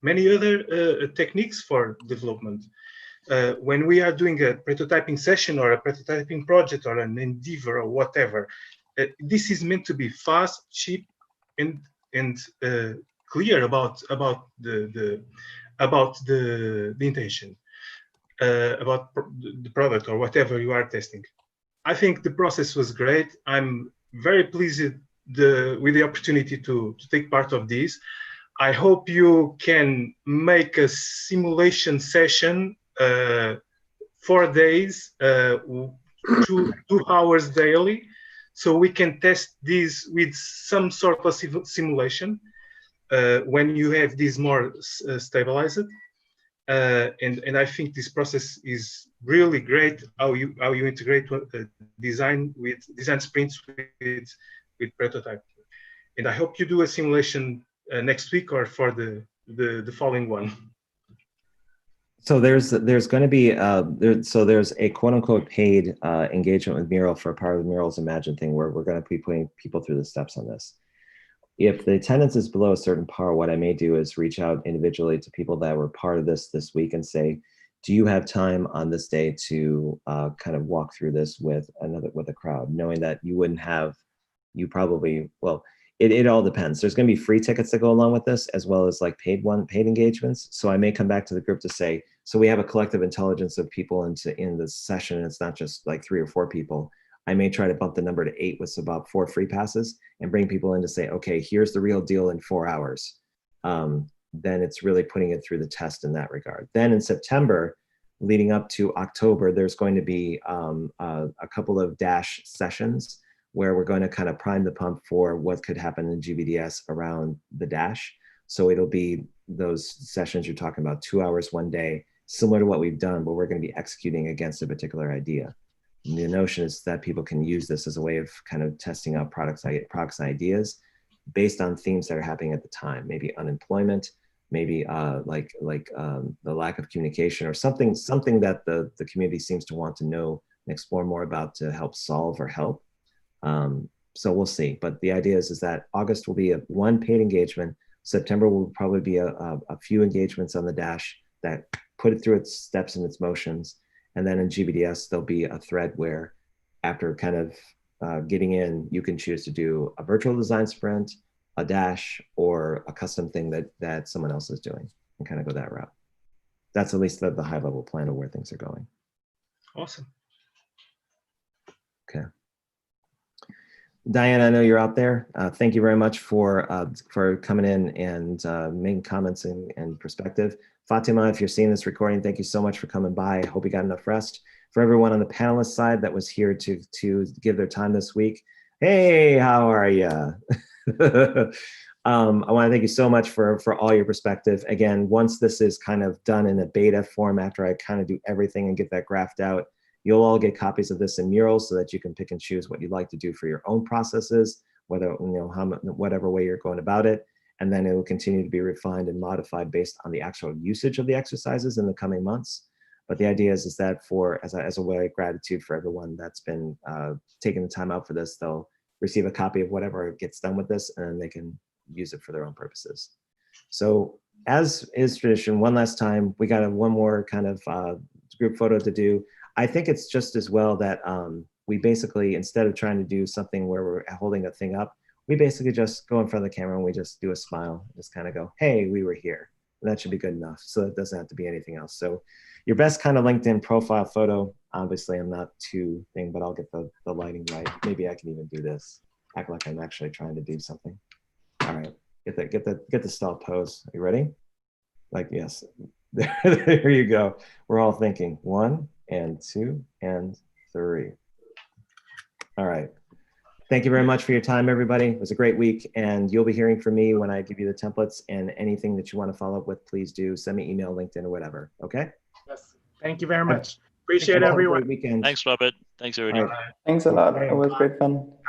many other techniques for development. When we are doing a prototyping session or a prototyping project or an endeavor or whatever, this is meant to be fast, cheap, and clear about the intention, about the product or whatever you are testing. I think the process was great. I'm very pleased with the opportunity to take part of this. I hope you can make a simulation session 4 days, 2 hours daily, so we can test this with some sort of simulation when you have this more stabilized. And I think this process is really great. How you integrate design sprints with prototype. And I hope you do a simulation next week or for the following one. So there's going to be there's a quote unquote paid engagement with Mural for part of the Murals Imagine thing where we're going to be putting people through the steps on this. If the attendance is below a certain par, what I may do is reach out individually to people that were part of this week and say, do you have time on this day to kind of walk through this with a crowd, knowing that you wouldn't have, you probably, well, it all depends. There's going to be free tickets that go along with this, as well as like paid engagements. So I may come back to the group to say, so we have a collective intelligence of people in the session. And it's not just like 3 or 4 people. I may try to bump the number to 8 with about 4 free passes and bring people in to say, okay, here's the real deal in 4 hours. Then it's really putting it through the test in that regard. Then in September, leading up to October, there's going to be a couple of Dash sessions where we're going to kind of prime the pump for what could happen in GBDS around the Dash. So it'll be those sessions you're talking about, 2 hours one day, similar to what we've done, but we're going to be executing against a particular idea. And the notion is that people can use this as a way of kind of testing out products and ideas based on themes that are happening at the time, maybe unemployment, maybe the lack of communication, or something that the community seems to want to know and explore more about to help solve or help. So we'll see. But the idea is that August will be one paid engagement. September will probably be a few engagements on the Dash that put it through its steps and its motions. And then in GBDS, there'll be a thread where after kind of getting in, you can choose to do a virtual design sprint, a Dash, or a custom thing that someone else is doing, and kind of go that route. That's at least the high level plan of where things are going. Awesome. Okay. Diane, I know you're out there. Thank you very much for coming in and making comments and perspective. Fatima, if you're seeing this recording, thank you so much for coming by. I hope you got enough rest. For everyone on the panelist side that was here to give their time this week, hey, how are you? I want to thank you so much for all your perspective. Again, once this is kind of done in a beta form, after I kind of do everything and get that graphed out, you'll all get copies of this in Mural so that you can pick and choose what you'd like to do for your own processes, whether, whatever way you're going about it. And then it will continue to be refined and modified based on the actual usage of the exercises in the coming months. But the idea is that as a way of gratitude for everyone that's been taking the time out for this, they'll receive a copy of whatever gets done with this, and then they can use it for their own purposes. So as is tradition, one last time, we got one more kind of group photo to do. I think it's just as well that we basically, instead of trying to do something where we're holding a thing up, we basically just go in front of the camera and we just do a smile, just kind of go, hey, we were here. And that should be good enough. So it doesn't have to be anything else. So your best kind of LinkedIn profile photo, obviously I'm not too thing, but I'll get the lighting right. Maybe I can even do this, act like I'm actually trying to do something. All right, get the stall pose. Are you ready? Like, yes, there you go. We're all thinking 1 and 2 and 3. All right. Thank you very much for your time, everybody. It was a great week, and you'll be hearing from me when I give you the templates, and anything that you want to follow up with, please do. Send me email, LinkedIn, or whatever. Okay? Yes. Thank you very much. Appreciate everyone. Have a great weekend. Thanks, Robert. Thanks, everybody. All right. Thanks a lot. Okay. It was great fun.